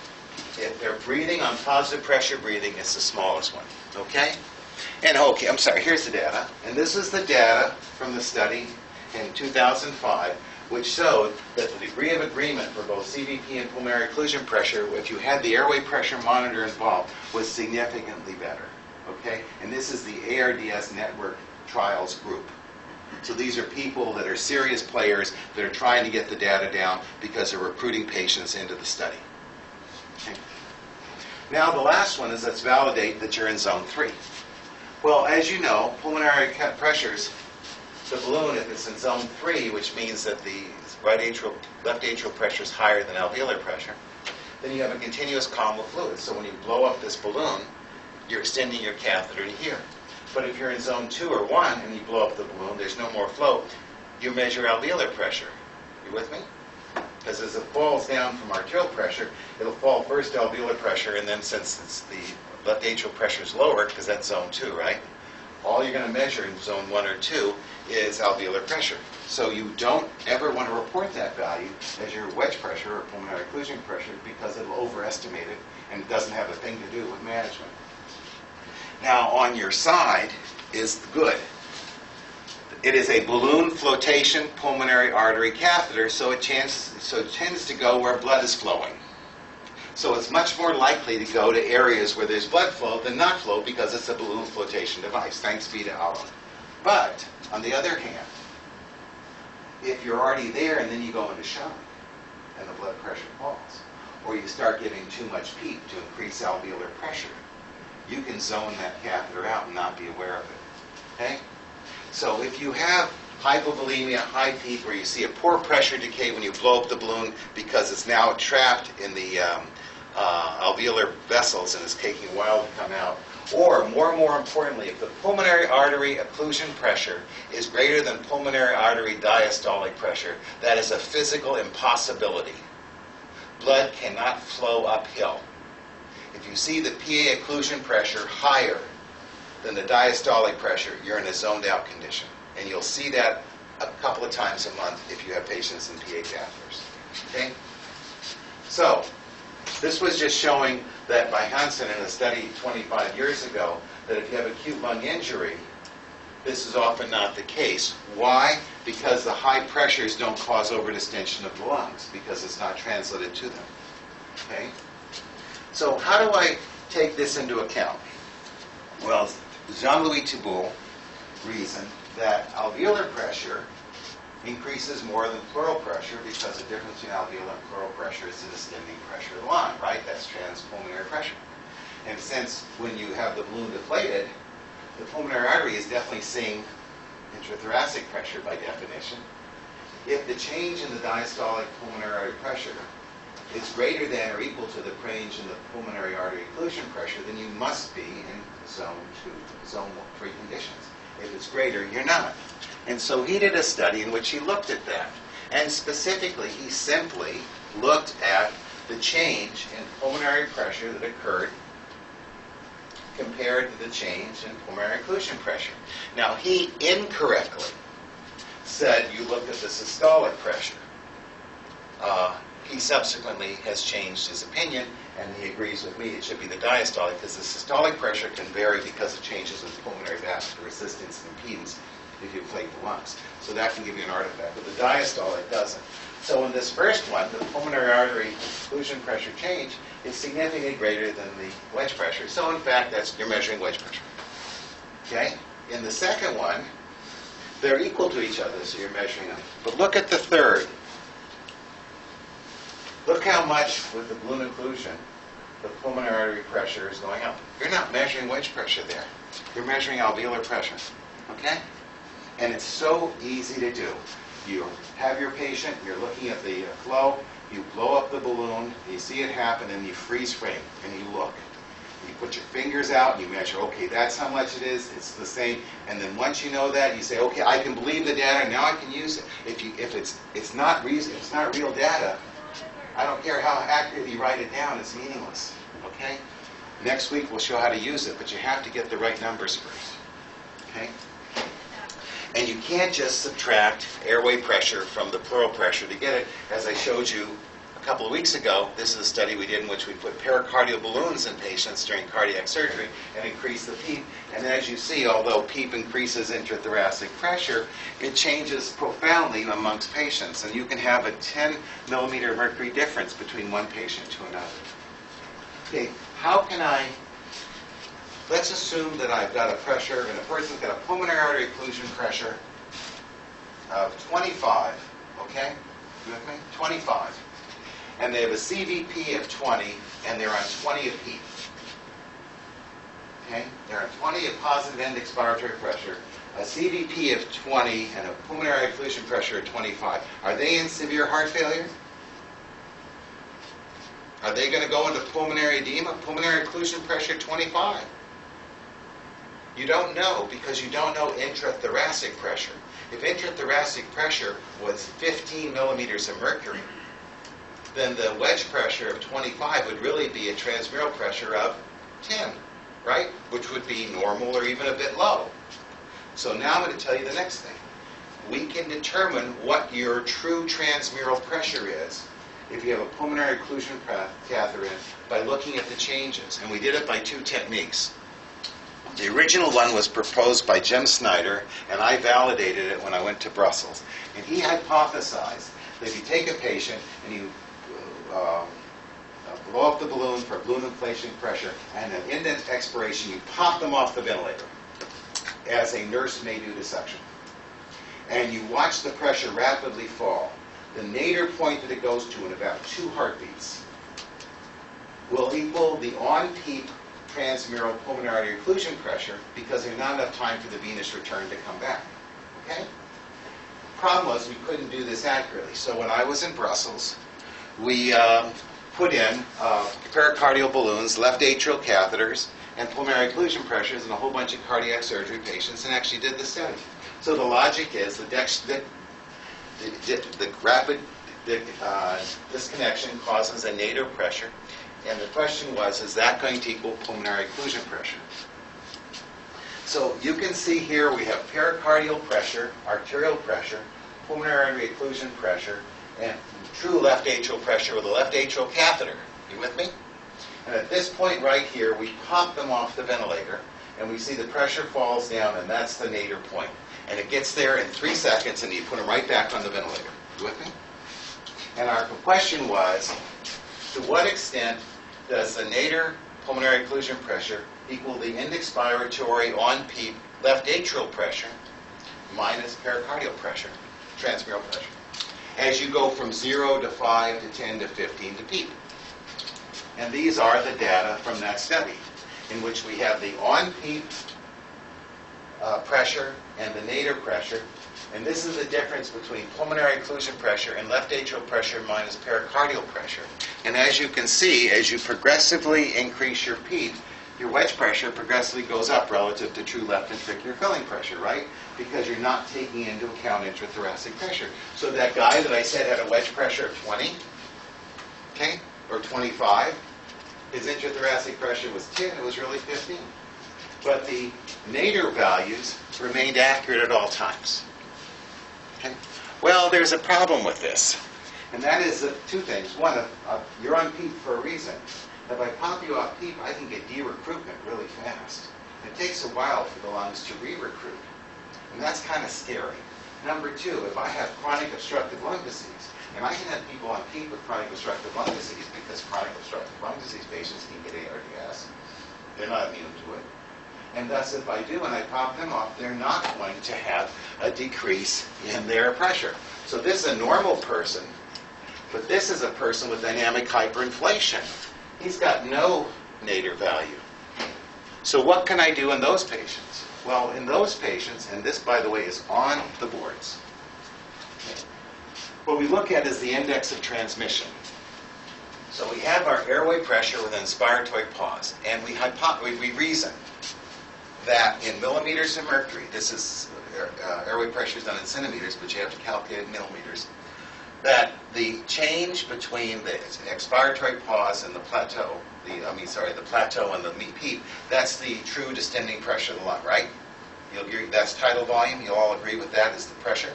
if they're breathing on positive pressure breathing, it's the smallest one. Okay? And okay, I'm sorry, here's the data. And this is the data from the study in 2005, which showed that the degree of agreement for both CVP and pulmonary occlusion pressure, if you had the airway pressure monitor involved, was significantly better. Okay? And this is the ARDS network trials group. So these are people that are serious players that are trying to get the data down because they're recruiting patients into the study. Okay? Now the last one is let's validate that you're in zone 3. Well, as you know, pulmonary pressures, the balloon, if it's in zone 3, which means that the left atrial pressure is higher than alveolar pressure, then you have a continuous column of fluid. So when you blow up this balloon, you're extending your catheter to here. But if you're in zone 2 or 1 and you blow up the balloon, there's no more flow, you measure alveolar pressure. You with me? Because as it falls down from arterial pressure, it'll fall first to alveolar pressure, and then since it's the left atrial pressure is lower, because that's zone 2, right? All you're going to measure in zone 1 or 2 is alveolar pressure. So you don't ever want to report that value as your wedge pressure or pulmonary occlusion pressure because it'll overestimate it and it doesn't have a thing to do with management. Now on your side is good. It is a balloon flotation pulmonary artery catheter, so it tends to go where blood is flowing. So it's much more likely to go to areas where there's blood flow than not flow because it's a balloon flotation device. Thanks be to Allah. But, on the other hand, if you're already there and then you go into shock and the blood pressure falls, or you start giving too much PEEP to increase alveolar pressure, you can zone that catheter out and not be aware of it. Okay? So if you have hypovolemia, high PEEP, where you see a poor pressure decay when you blow up the balloon because it's now trapped in the alveolar vessels and is taking a while to come out, or more importantly, if the pulmonary artery occlusion pressure is greater than pulmonary artery diastolic pressure, that is a physical impossibility. Blood cannot flow uphill. If you see the PA occlusion pressure higher than the diastolic pressure, you're in a zoned out condition. And you'll see that a couple of times a month if you have patients in PA catheters. Okay? So, this was just showing that by Hansen in a study 25 years ago, that if you have acute lung injury, this is often not the case. Why? Because the high pressures don't cause overdistension of the lungs, because it's not translated to them. Okay? So how do I take this into account? Well, Jean-Louis Thibault reasoned that alveolar pressure increases more than pleural pressure because the difference between alveolar and pleural pressure is the distending pressure of the lung, right? That's transpulmonary pressure. And since when you have the balloon deflated, the pulmonary artery is definitely seeing intrathoracic pressure by definition. If the change in the diastolic pulmonary artery pressure is greater than or equal to the change in the pulmonary artery occlusion pressure, then you must be in zone 2, zone 3 conditions. If it's greater, you're not. And so he did a study in which he looked at that. And specifically, he simply looked at the change in pulmonary pressure that occurred compared to the change in pulmonary occlusion pressure. Now, he incorrectly said you look at the systolic pressure. He subsequently has changed his opinion, and he agrees with me it should be the diastolic, because the systolic pressure can vary because of changes in pulmonary vascular resistance and impedance if you inflate the lungs. So that can give you an artifact, but the diastolic doesn't. So in this first one, the pulmonary artery occlusion pressure change is significantly greater than the wedge pressure. So in fact, you're measuring wedge pressure. Okay? In the second one, they're equal to each other, so you're measuring them. But look at the third. Look how much with the balloon occlusion the pulmonary artery pressure is going up. You're not measuring wedge pressure there. You're measuring alveolar pressure. Okay? And it's so easy to do. You have your patient, you're looking at the flow, you blow up the balloon, you see it happen, and you freeze frame, and you look. You put your fingers out, and you measure, okay, that's how much it is, it's the same. And then once you know that, you say, okay, I can believe the data, now I can use it. If it's not real data, I don't care how accurately you write it down, it's meaningless. Okay? Next week we'll show how to use it, but you have to get the right numbers first. Okay? And you can't just subtract airway pressure from the pleural pressure to get it. As I showed you a couple of weeks ago, this is a study we did in which we put pericardial balloons in patients during cardiac surgery and increased the PEEP. And as you see, although PEEP increases intrathoracic pressure, it changes profoundly amongst patients. And you can have a 10 millimeter mercury difference between one patient to another. Okay, how can let's assume that I've got a pressure, and a person's got a pulmonary artery occlusion pressure of 25, okay? You with me? 25. And they have a CVP of 20, and they're on 20 of PEEP. Okay? They're on 20 of positive end expiratory pressure, a CVP of 20, and a pulmonary occlusion pressure of 25. Are they in severe heart failure? Are they going to go into pulmonary edema? Pulmonary occlusion pressure 25. You don't know because you don't know intrathoracic pressure. If intrathoracic pressure was 15 millimeters of mercury, then the wedge pressure of 25 would really be a transmural pressure of 10, right? Which would be normal or even a bit low. So now I'm going to tell you the next thing. We can determine what your true transmural pressure is if you have a pulmonary occlusion catheter in by looking at the changes. And we did it by two techniques. The original one was proposed by Jim Snyder, and I validated it when I went to Brussels. And he hypothesized that if you take a patient and you blow up the balloon for balloon inflation pressure, and at indent expiration you pop them off the ventilator, as a nurse may do to suction, and you watch the pressure rapidly fall, the nadir point that it goes to in about 2 heartbeats will equal the on-peak transmural pulmonary artery occlusion pressure because there's not enough time for the venous return to come back. Okay? Problem was we couldn't do this accurately. So when I was in Brussels, we put in pericardial balloons, left atrial catheters, and pulmonary occlusion pressures in a whole bunch of cardiac surgery patients and actually did the study. So the logic is the rapid disconnection causes a nadir pressure, and the question was, is that going to equal pulmonary occlusion pressure? So you can see here we have pericardial pressure, arterial pressure, pulmonary artery occlusion pressure, and true left atrial pressure with a left atrial catheter. You with me? And at this point right here, we pop them off the ventilator, and we see the pressure falls down, and that's the nadir point. And it gets there in 3 seconds, and you put them right back on the ventilator. You with me? And our question was, to what extent does the nadir pulmonary occlusion pressure equal the end expiratory on-PEEP left atrial pressure minus pericardial pressure, transmural pressure, as you go from 0 to 5 to 10 to 15 to PEEP. And these are the data from that study, in which we have the on-PEEP pressure and the nadir pressure. And this is the difference between pulmonary occlusion pressure and left atrial pressure minus pericardial pressure. And as you can see, as you progressively increase your PEEP, your wedge pressure progressively goes up relative to true left ventricular filling pressure, right? Because you're not taking into account intrathoracic pressure. So that guy that I said had a wedge pressure of 20, okay, or 25, his intrathoracic pressure was 10, it was really 15. But the nadir values remained accurate at all times. Okay? Well, there's a problem with this. And that is two things. One, you're on PEEP for a reason. If I pop you off PEEP, I can get de-recruitment really fast. It takes a while for the lungs to re-recruit. And that's kind of scary. Number two, if I have chronic obstructive lung disease, and I can have people on PEEP with chronic obstructive lung disease because chronic obstructive lung disease patients can get ARDS. They're not immune to it. And thus, if I do and I pop them off, they're not going to have a decrease in their pressure. So this is a normal person, but this is a person with dynamic hyperinflation. He's got no nadir value. So what can I do in those patients? Well, in those patients, and this, by the way, is on the boards, what we look at is the index of transmission. So we have our airway pressure with an inspiratory pause, and we reason that in millimeters of mercury, this is airway pressure is done in centimeters, but you have to calculate in millimeters, that the change between the expiratory pause and the plateau, the plateau and the PEEP, that's the true distending pressure of the lung, right? You'll agree that's tidal volume. You'll all agree with that is the pressure.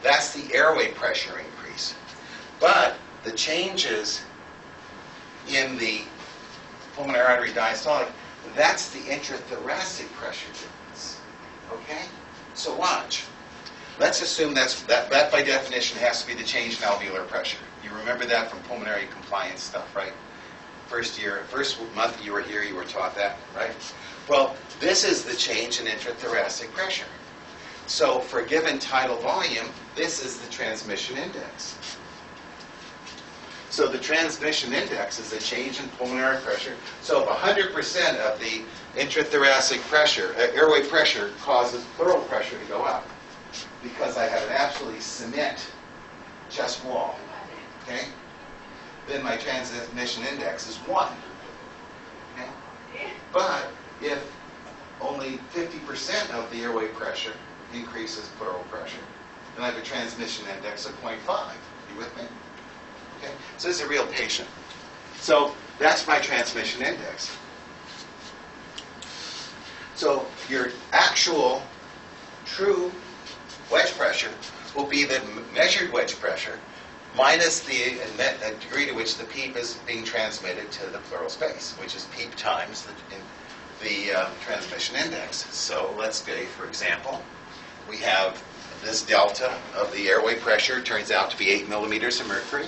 That's the airway pressure increase. But the changes in the pulmonary artery diastolic, that's the intrathoracic pressure difference. Okay? So watch. Let's assume that by definition has to be the change in alveolar pressure. You remember that from pulmonary compliance stuff, right? First month you were here, you were taught that, right? Well, this is the change in intrathoracic pressure. So for a given tidal volume, this is the transmission index. So the transmission index is the change in pulmonary pressure. So if 100% of the intrathoracic pressure, airway pressure, causes pleural pressure to go up, because I have an absolutely cement chest wall, okay? Then my transmission index is 1. Okay? But if only 50% of the airway pressure increases pleural pressure, then I have a transmission index of 0.5. You with me? Okay? So this is a real patient. So that's my transmission index. So your actual true wedge pressure will be the measured wedge pressure minus the degree to which the PEEP is being transmitted to the pleural space, which is PEEP times the transmission index. So let's say, for example, we have this delta of the airway pressure turns out to be 8 millimeters of mercury,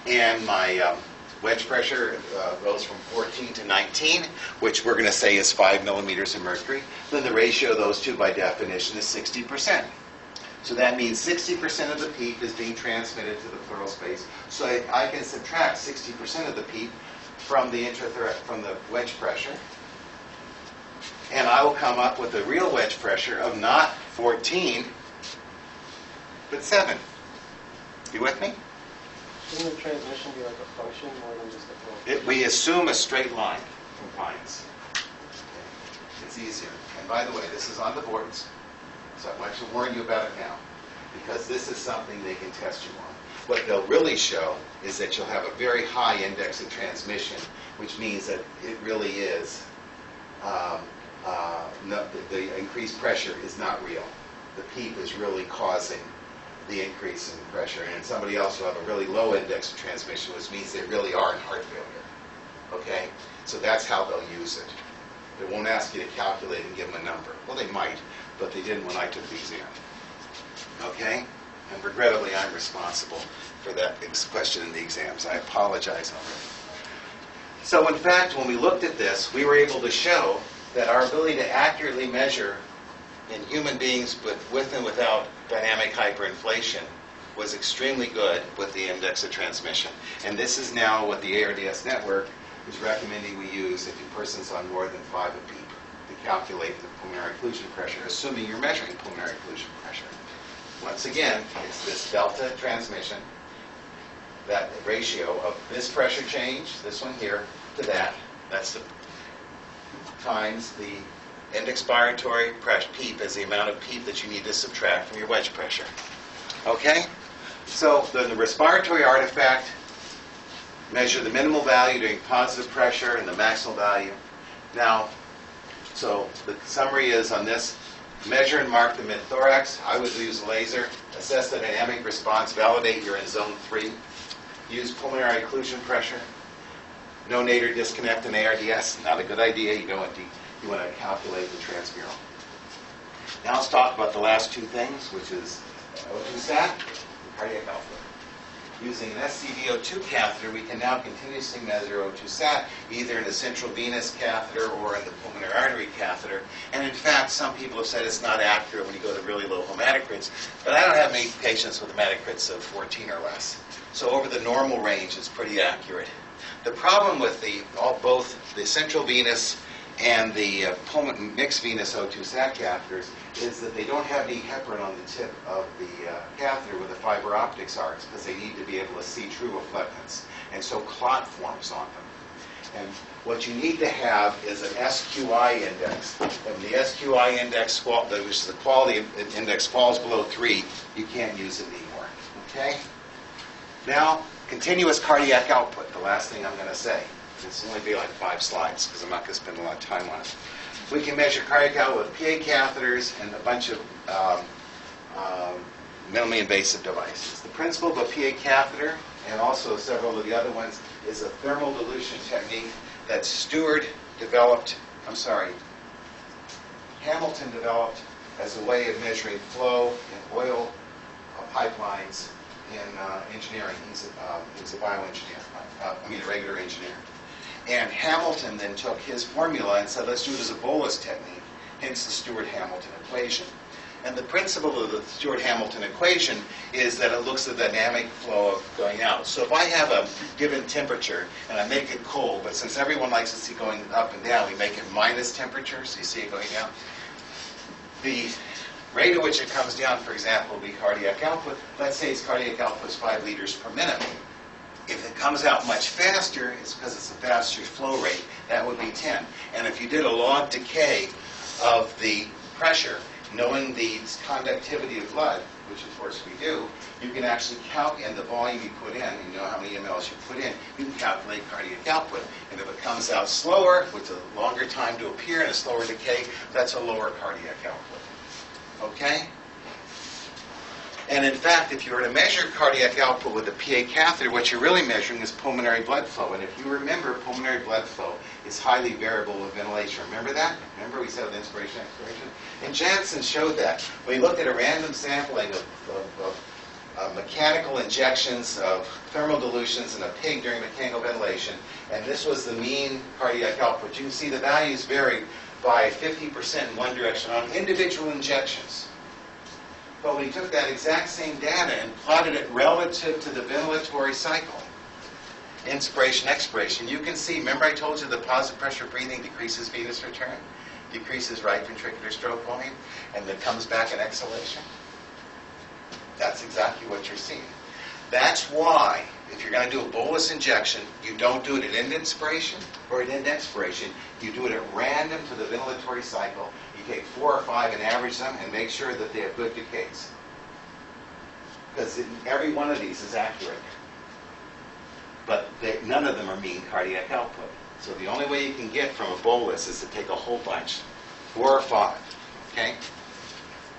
and my wedge pressure goes from 14 to 19, which we're going to say is 5 millimeters of mercury. Then the ratio of those two by definition is 60%. So that means 60% of the PEEP is being transmitted to the pleural space. So I can subtract 60% of the PEEP from the wedge pressure. And I will come up with a real wedge pressure of not 14, but 7. You with me? Shouldn't the transmission be like a function more than just a flow? We assume a straight line compliance. It's easier. And by the way, this is on the boards, so I want to warn you about it now, because this is something they can test you on. What they'll really show is that you'll have a very high index of transmission, which means that it really is, the increased pressure is not real. The PEEP is really causing the increase in pressure, and somebody else will have a really low index of transmission, which means they really are in heart failure. Okay? So that's how they'll use it. They won't ask you to calculate and give them a number. Well, they might, but they didn't when I took the exam. Okay? And regrettably, I'm responsible for that question in the exams. I apologize already. So in fact, when we looked at this, we were able to show that our ability to accurately measure in human beings with and without dynamic hyperinflation was extremely good with the index of transmission. And this is now what the ARDS network is recommending we use if a person's on more than 5 of PEEP to calculate the pulmonary occlusion pressure, assuming you're measuring pulmonary occlusion pressure. Once again, it's this delta transmission, that ratio of this pressure change, this one here, to that. That's the times the end expiratory pressure, PEEP, is the amount of PEEP that you need to subtract from your wedge pressure. Okay? So then the respiratory artifact, measure the minimal value during positive pressure and the maximal value. Now, so the summary is on this, measure and mark the mid-thorax. I would use a laser. Assess the dynamic response. Validate you're in zone 3. Use pulmonary occlusion pressure. No nadir disconnect in ARDS. Not a good idea. You want to calculate the transmural. Now let's talk about the last two things, which is O2 sat and cardiac output. Using an SCVO2 catheter, we can now continuously measure O2 sat, either in a central venous catheter or in the pulmonary artery catheter. And in fact, some people have said it's not accurate when you go to really low hematocrits, but I don't have many patients with hematocrits of 14 or less. So over the normal range, it's pretty accurate. The problem with both the central venous and the mixed venous O2 sat catheters is that they don't have any heparin on the tip of the catheter where the fiber optics are, because they need to be able to see true effluentance. And so clot forms on them. And what you need to have is an SQI index. When the SQI index, which is the quality index, falls below 3, you can't use it anymore. Okay? Now, continuous cardiac output, the last thing I'm going to say. This will only be like 5 slides because I'm not going to spend a lot of time on it. We can measure cardiac output with PA catheters and a bunch of minimally invasive devices. The principle of a PA catheter, and also several of the other ones, is a thermal dilution technique that Hamilton developed as a way of measuring flow in oil pipelines in engineering. He's a bioengineer, a regular engineer. And Hamilton then took his formula and said, let's do it as a bolus technique, hence the Stewart-Hamilton equation. And the principle of the Stewart-Hamilton equation is that it looks at the dynamic flow of going out. So if I have a given temperature and I make it cold, but since everyone likes to see going up and down, we make it minus temperature, so you see it going down. The rate at which it comes down, for example, would be cardiac output. Let's say its cardiac output is 5 liters per minute. If it comes out much faster, it's because it's a faster flow rate. That would be 10. And if you did a log decay of the pressure, knowing the conductivity of blood, which of course we do, you can actually calculate, and the volume you put in, you know how many mLs you put in, you can calculate cardiac output. And if it comes out slower, with a longer time to appear and a slower decay, that's a lower cardiac output. Okay? And in fact, if you were to measure cardiac output with a PA catheter, what you're really measuring is pulmonary blood flow. And if you remember, pulmonary blood flow is highly variable with ventilation. Remember that? Remember we said inspiration, expiration? And Janssen showed that. We looked at a random sampling of mechanical injections of thermal dilutions in a pig during mechanical ventilation, and this was the mean cardiac output. You can see the values vary by 50% in one direction on individual injections. But we took that exact same data and plotted it relative to the ventilatory cycle. inspiration, expiration, you can see, remember I told you the positive pressure breathing decreases venous return, decreases right ventricular stroke volume, and then comes back in exhalation? That's exactly what you're seeing. That's why, if you're going to do a bolus injection, you don't do it at end inspiration or at end expiration. You do it at random to the ventilatory cycle. You take 4 or 5 and average them and make sure that they have good decays. Because every one of these is accurate. But none of them are mean cardiac output. So the only way you can get from a bolus is to take a whole bunch, 4 or 5. Okay?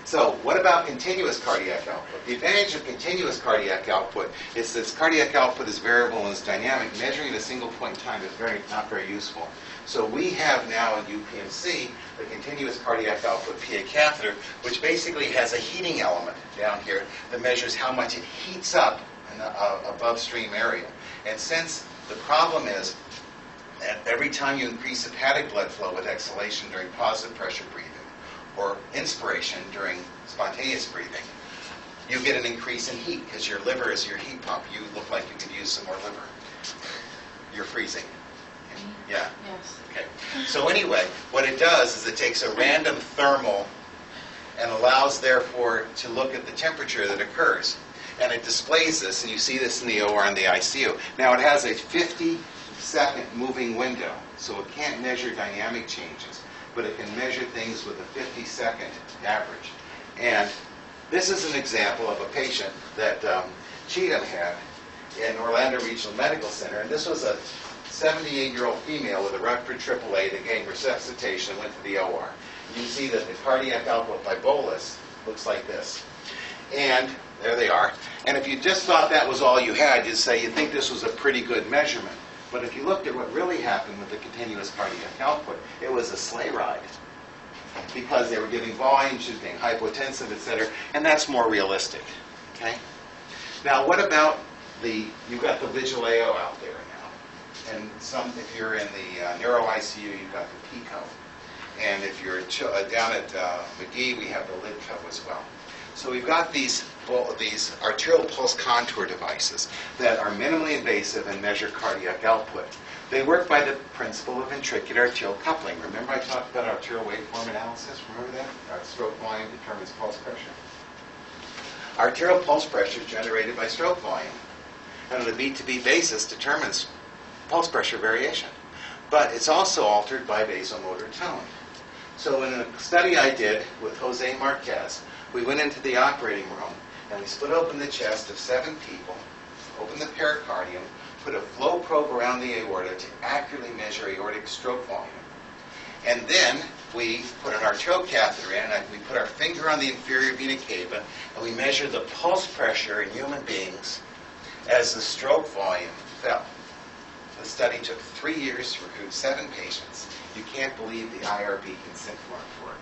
So what about continuous cardiac output? The advantage of continuous cardiac output is that cardiac output is variable and is dynamic. Measuring at a single point in time is not very useful. So we have now in UPMC the continuous cardiac output PA catheter, which basically has a heating element down here that measures how much it heats up in the above stream area. And since the problem is that every time you increase hepatic blood flow with exhalation during positive pressure breathing, or inspiration during spontaneous breathing, you get an increase in heat because your liver is your heat pump. You look like you could use some more liver. You're freezing. Yeah? Yes. Okay. So anyway, what it does is it takes a random thermal and allows, therefore, to look at the temperature that occurs. And it displays this, and you see this in the OR and the ICU. Now, it has a 50-second moving window, so it can't measure dynamic changes, but it can measure things with a 50-second average. And this is an example of a patient that Cheatham had in Orlando Regional Medical Center, and this was a 78-year-old female with a ruptured AAA that gained resuscitation and went to the OR. You can see that the cardiac output by bolus looks like this. And there they are. And if you just thought that was all you had, you'd say you think this was a pretty good measurement. But if you looked at what really happened with the continuous cardiac output, it was a sleigh ride. Because they were giving volume, she was being hypotensive, etc. And that's more realistic. Okay? Now, what about you've got the Vigileo out there now. And if you're in the neuro ICU, you've got the Pico. And if you're down at McGee, we have the LidCo as well. So we've got these arterial pulse contour devices that are minimally invasive and measure cardiac output. They work by the principle of ventricular arterial coupling. Remember I talked about arterial waveform analysis? Remember that? Our stroke volume determines pulse pressure. Arterial pulse pressure is generated by stroke volume. And on a beat-to-beat basis determines pulse pressure variation. But it's also altered by vasomotor tone. So in a study I did with Jose Marquez, we went into the operating room and we split open the chest of 7 people, opened the pericardium, put a flow probe around the aorta to accurately measure aortic stroke volume. And then we put an arterial catheter in, and we put our finger on the inferior vena cava, and we measured the pulse pressure in human beings as the stroke volume fell. The study took 3 years to recruit 7 patients. You can't believe the IRB consent form for it.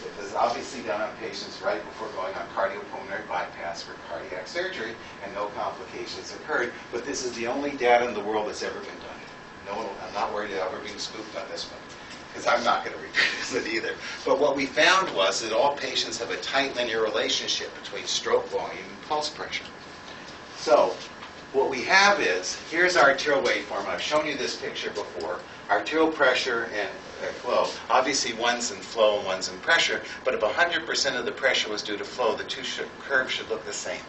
It was obviously done on patients right before going on cardiopulmonary bypass for cardiac surgery, and no complications occurred. But this is the only data in the world that's ever been done. No, I'm not worried about ever being scooped on this one, because I'm not going to reproduce it either. But what we found was that all patients have a tight linear relationship between stroke volume and pulse pressure. So what we have is, here's our arterial waveform. I've shown you this picture before. Arterial pressure and flow. Obviously, one's in flow and one's in pressure, but if 100% of the pressure was due to flow, the two curves should look the same.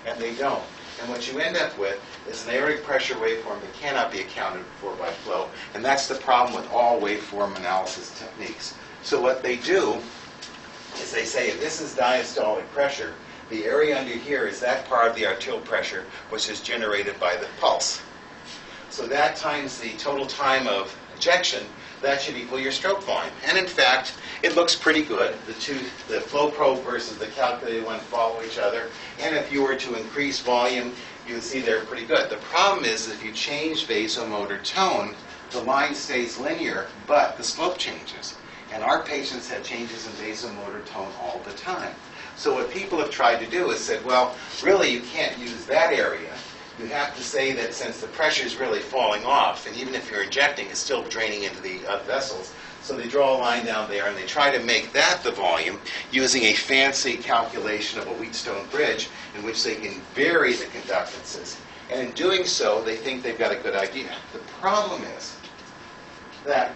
And they don't. And what you end up with is an aortic pressure waveform that cannot be accounted for by flow. And that's the problem with all waveform analysis techniques. So what they do is they say, if this is diastolic pressure, the area under here is that part of the arterial pressure which is generated by the pulse. So that times the total time of ejection, that should equal your stroke volume. And in fact, it looks pretty good. The flow probe versus the calculated one follow each other. And if you were to increase volume, you would see they're pretty good. The problem is if you change vasomotor tone, the line stays linear, but the slope changes. And our patients have changes in vasomotor tone all the time. So what people have tried to do is said, well, really you can't use that area. You have to say that since the pressure is really falling off, and even if you're injecting, it's still draining into the vessels. So they draw a line down there, and they try to make that the volume using a fancy calculation of a Wheatstone bridge in which they can vary the conductances. And in doing so, they think they've got a good idea. The problem is that,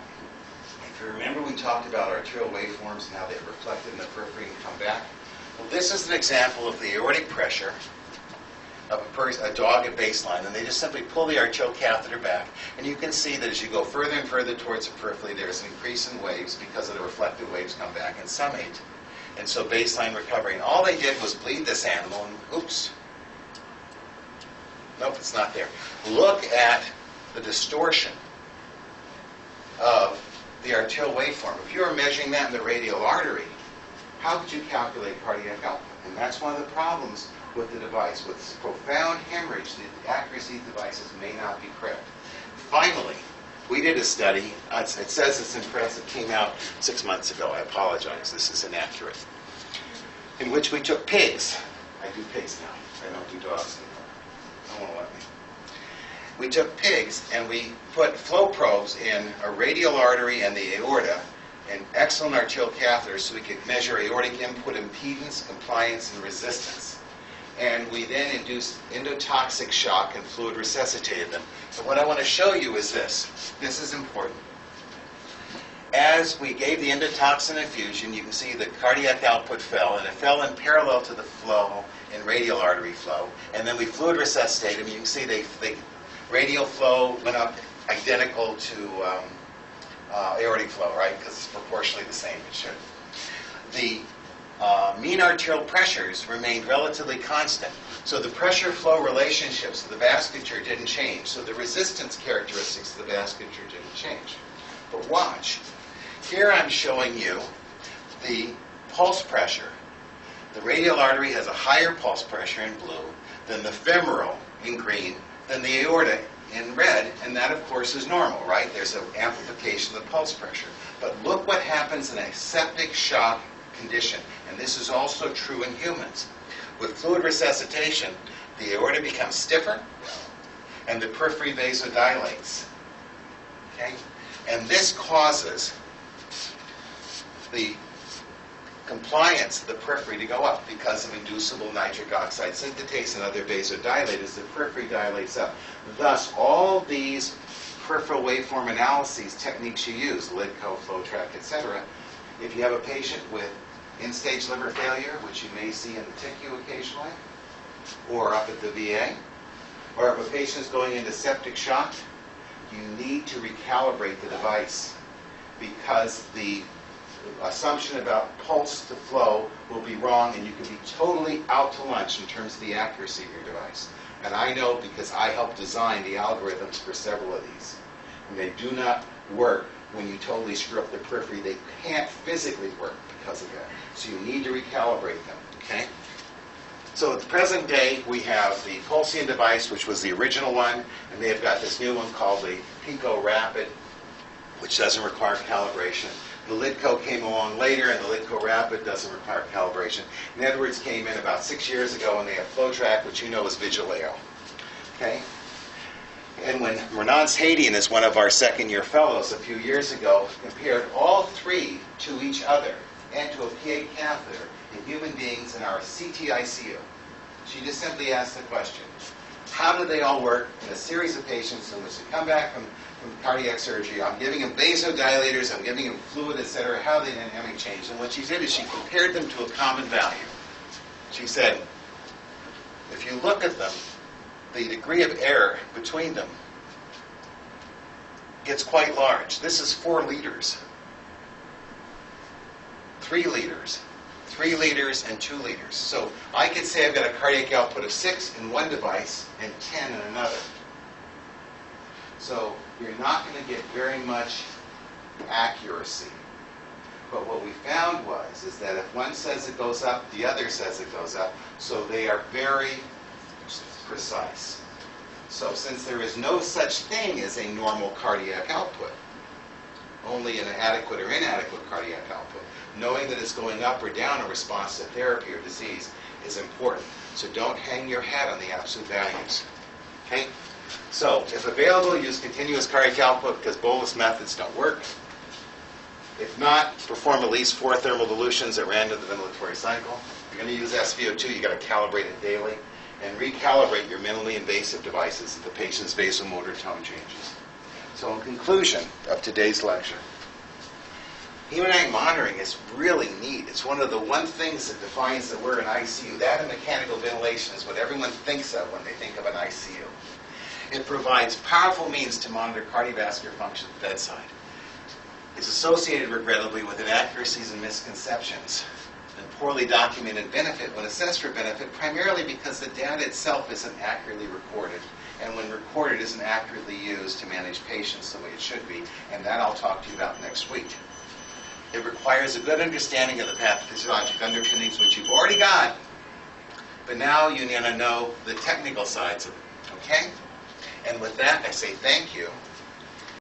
if you remember, we talked about arterial waveforms and how they reflect in the periphery and come back. Well, this is an example of the aortic pressure of a dog at baseline, and they just simply pull the arterial catheter back, and you can see that as you go further and further towards the periphery, there's an increase in waves because of the reflected waves come back and summate. And so baseline recovery. And all they did was bleed this animal, and oops. Nope, it's not there. Look at the distortion of the arterial waveform. If you were measuring that in the radial artery, how could you calculate cardiac output? And that's one of the problems with the device. With profound hemorrhage, the accuracy of devices may not be correct. Finally, we did a study. It says it's in press. It came out 6 months ago. I apologize. This is inaccurate. In which we took pigs. I do pigs now. I don't do dogs anymore. No one will let me. We took pigs and we put flow probes in a radial artery and the aorta and excellent arterial catheters so we could measure aortic input impedance, compliance, and resistance. And we then induced endotoxic shock and fluid resuscitated them. So what I want to show you is this. This is important. As we gave the endotoxin infusion, you can see the cardiac output fell, and it fell in parallel to the flow in radial artery flow. And then we fluid resuscitated them. You can see the radial flow went up identical to aortic flow, right? Because it's proportionally the same. It should. The mean arterial pressures remained relatively constant. So the pressure-flow relationships of the vasculature didn't change. So the resistance characteristics of the vasculature didn't change. But watch. Here I'm showing you the pulse pressure. The radial artery has a higher pulse pressure in blue than the femoral in green, than the aorta in red, and that, of course, is normal, right? There's an amplification of the pulse pressure. But look what happens in a septic shock condition, and this is also true in humans. With fluid resuscitation, the aorta becomes stiffer, and the periphery vasodilates. Okay? And this causes the compliance of the periphery to go up because of inducible nitric oxide synthetase and other vasodilators. The periphery dilates up. Thus, all these peripheral waveform analyses techniques you use, LIDCO, FlowTrack, etc., if you have a patient with end-stage liver failure, which you may see in the TICU occasionally, or up at the VA, or if a patient is going into septic shock, you need to recalibrate the device because the assumption about pulse to flow will be wrong, and you can be totally out to lunch in terms of the accuracy of your device. And I know because I helped design the algorithms for several of these. And they do not work when you totally screw up the periphery. They can't physically work because of that. So you need to recalibrate them, okay? So at the present day, we have the Pulseon device, which was the original one, and they've got this new one called the Pico Rapid, which doesn't require calibration. The LIDCO came along later, and the LIDCO Rapid doesn't require calibration. And Edwards came in about 6 years ago, and they have FlowTrack, which you know is Vigileo. Okay? And when Renan Hadian is one of our second-year fellows a few years ago, compared all three to each other and to a PA catheter in human beings in our CTICU, she just simply asked the question, how do they all work in a series of patients in which they come back from cardiac surgery? I'm giving them vasodilators, I'm giving them fluid, etc. How the dynamic changed. And what she did is she compared them to a common value. She said, if you look at them, the degree of error between them gets quite large. This is 4 liters, 3 liters, 3 liters, and 2 liters. So I could say I've got a cardiac output of 6 in one device and 10 in another. So you're not going to get very much accuracy. But what we found is that if one says it goes up, the other says it goes up. So they are very precise. So since there is no such thing as a normal cardiac output, only an adequate or inadequate cardiac output, knowing that it's going up or down in response to therapy or disease is important. So don't hang your hat on the absolute values. Okay? So, if available, use continuous cardiac output because bolus methods don't work. If not, perform at least 4 thermal dilutions at random the ventilatory cycle. If you're going to use SVO2, you've got to calibrate it daily. and recalibrate your minimally invasive devices if the patient's vasomotor tone changes. So in conclusion of today's lecture, hemodynamic monitoring is really neat. It's one of the things that defines that we're in ICU. That and mechanical ventilation is what everyone thinks of when they think of an ICU. It provides powerful means to monitor cardiovascular function at the bedside. It's associated, regrettably, with inaccuracies and misconceptions and poorly documented benefit when assessed for benefit, primarily because the data itself isn't accurately recorded, and when recorded isn't accurately used to manage patients the way it should be, and that I'll talk to you about next week. It requires a good understanding of the pathophysiologic underpinnings, which you've already got, but now you need to know the technical sides of it, okay? And with that, I say thank you.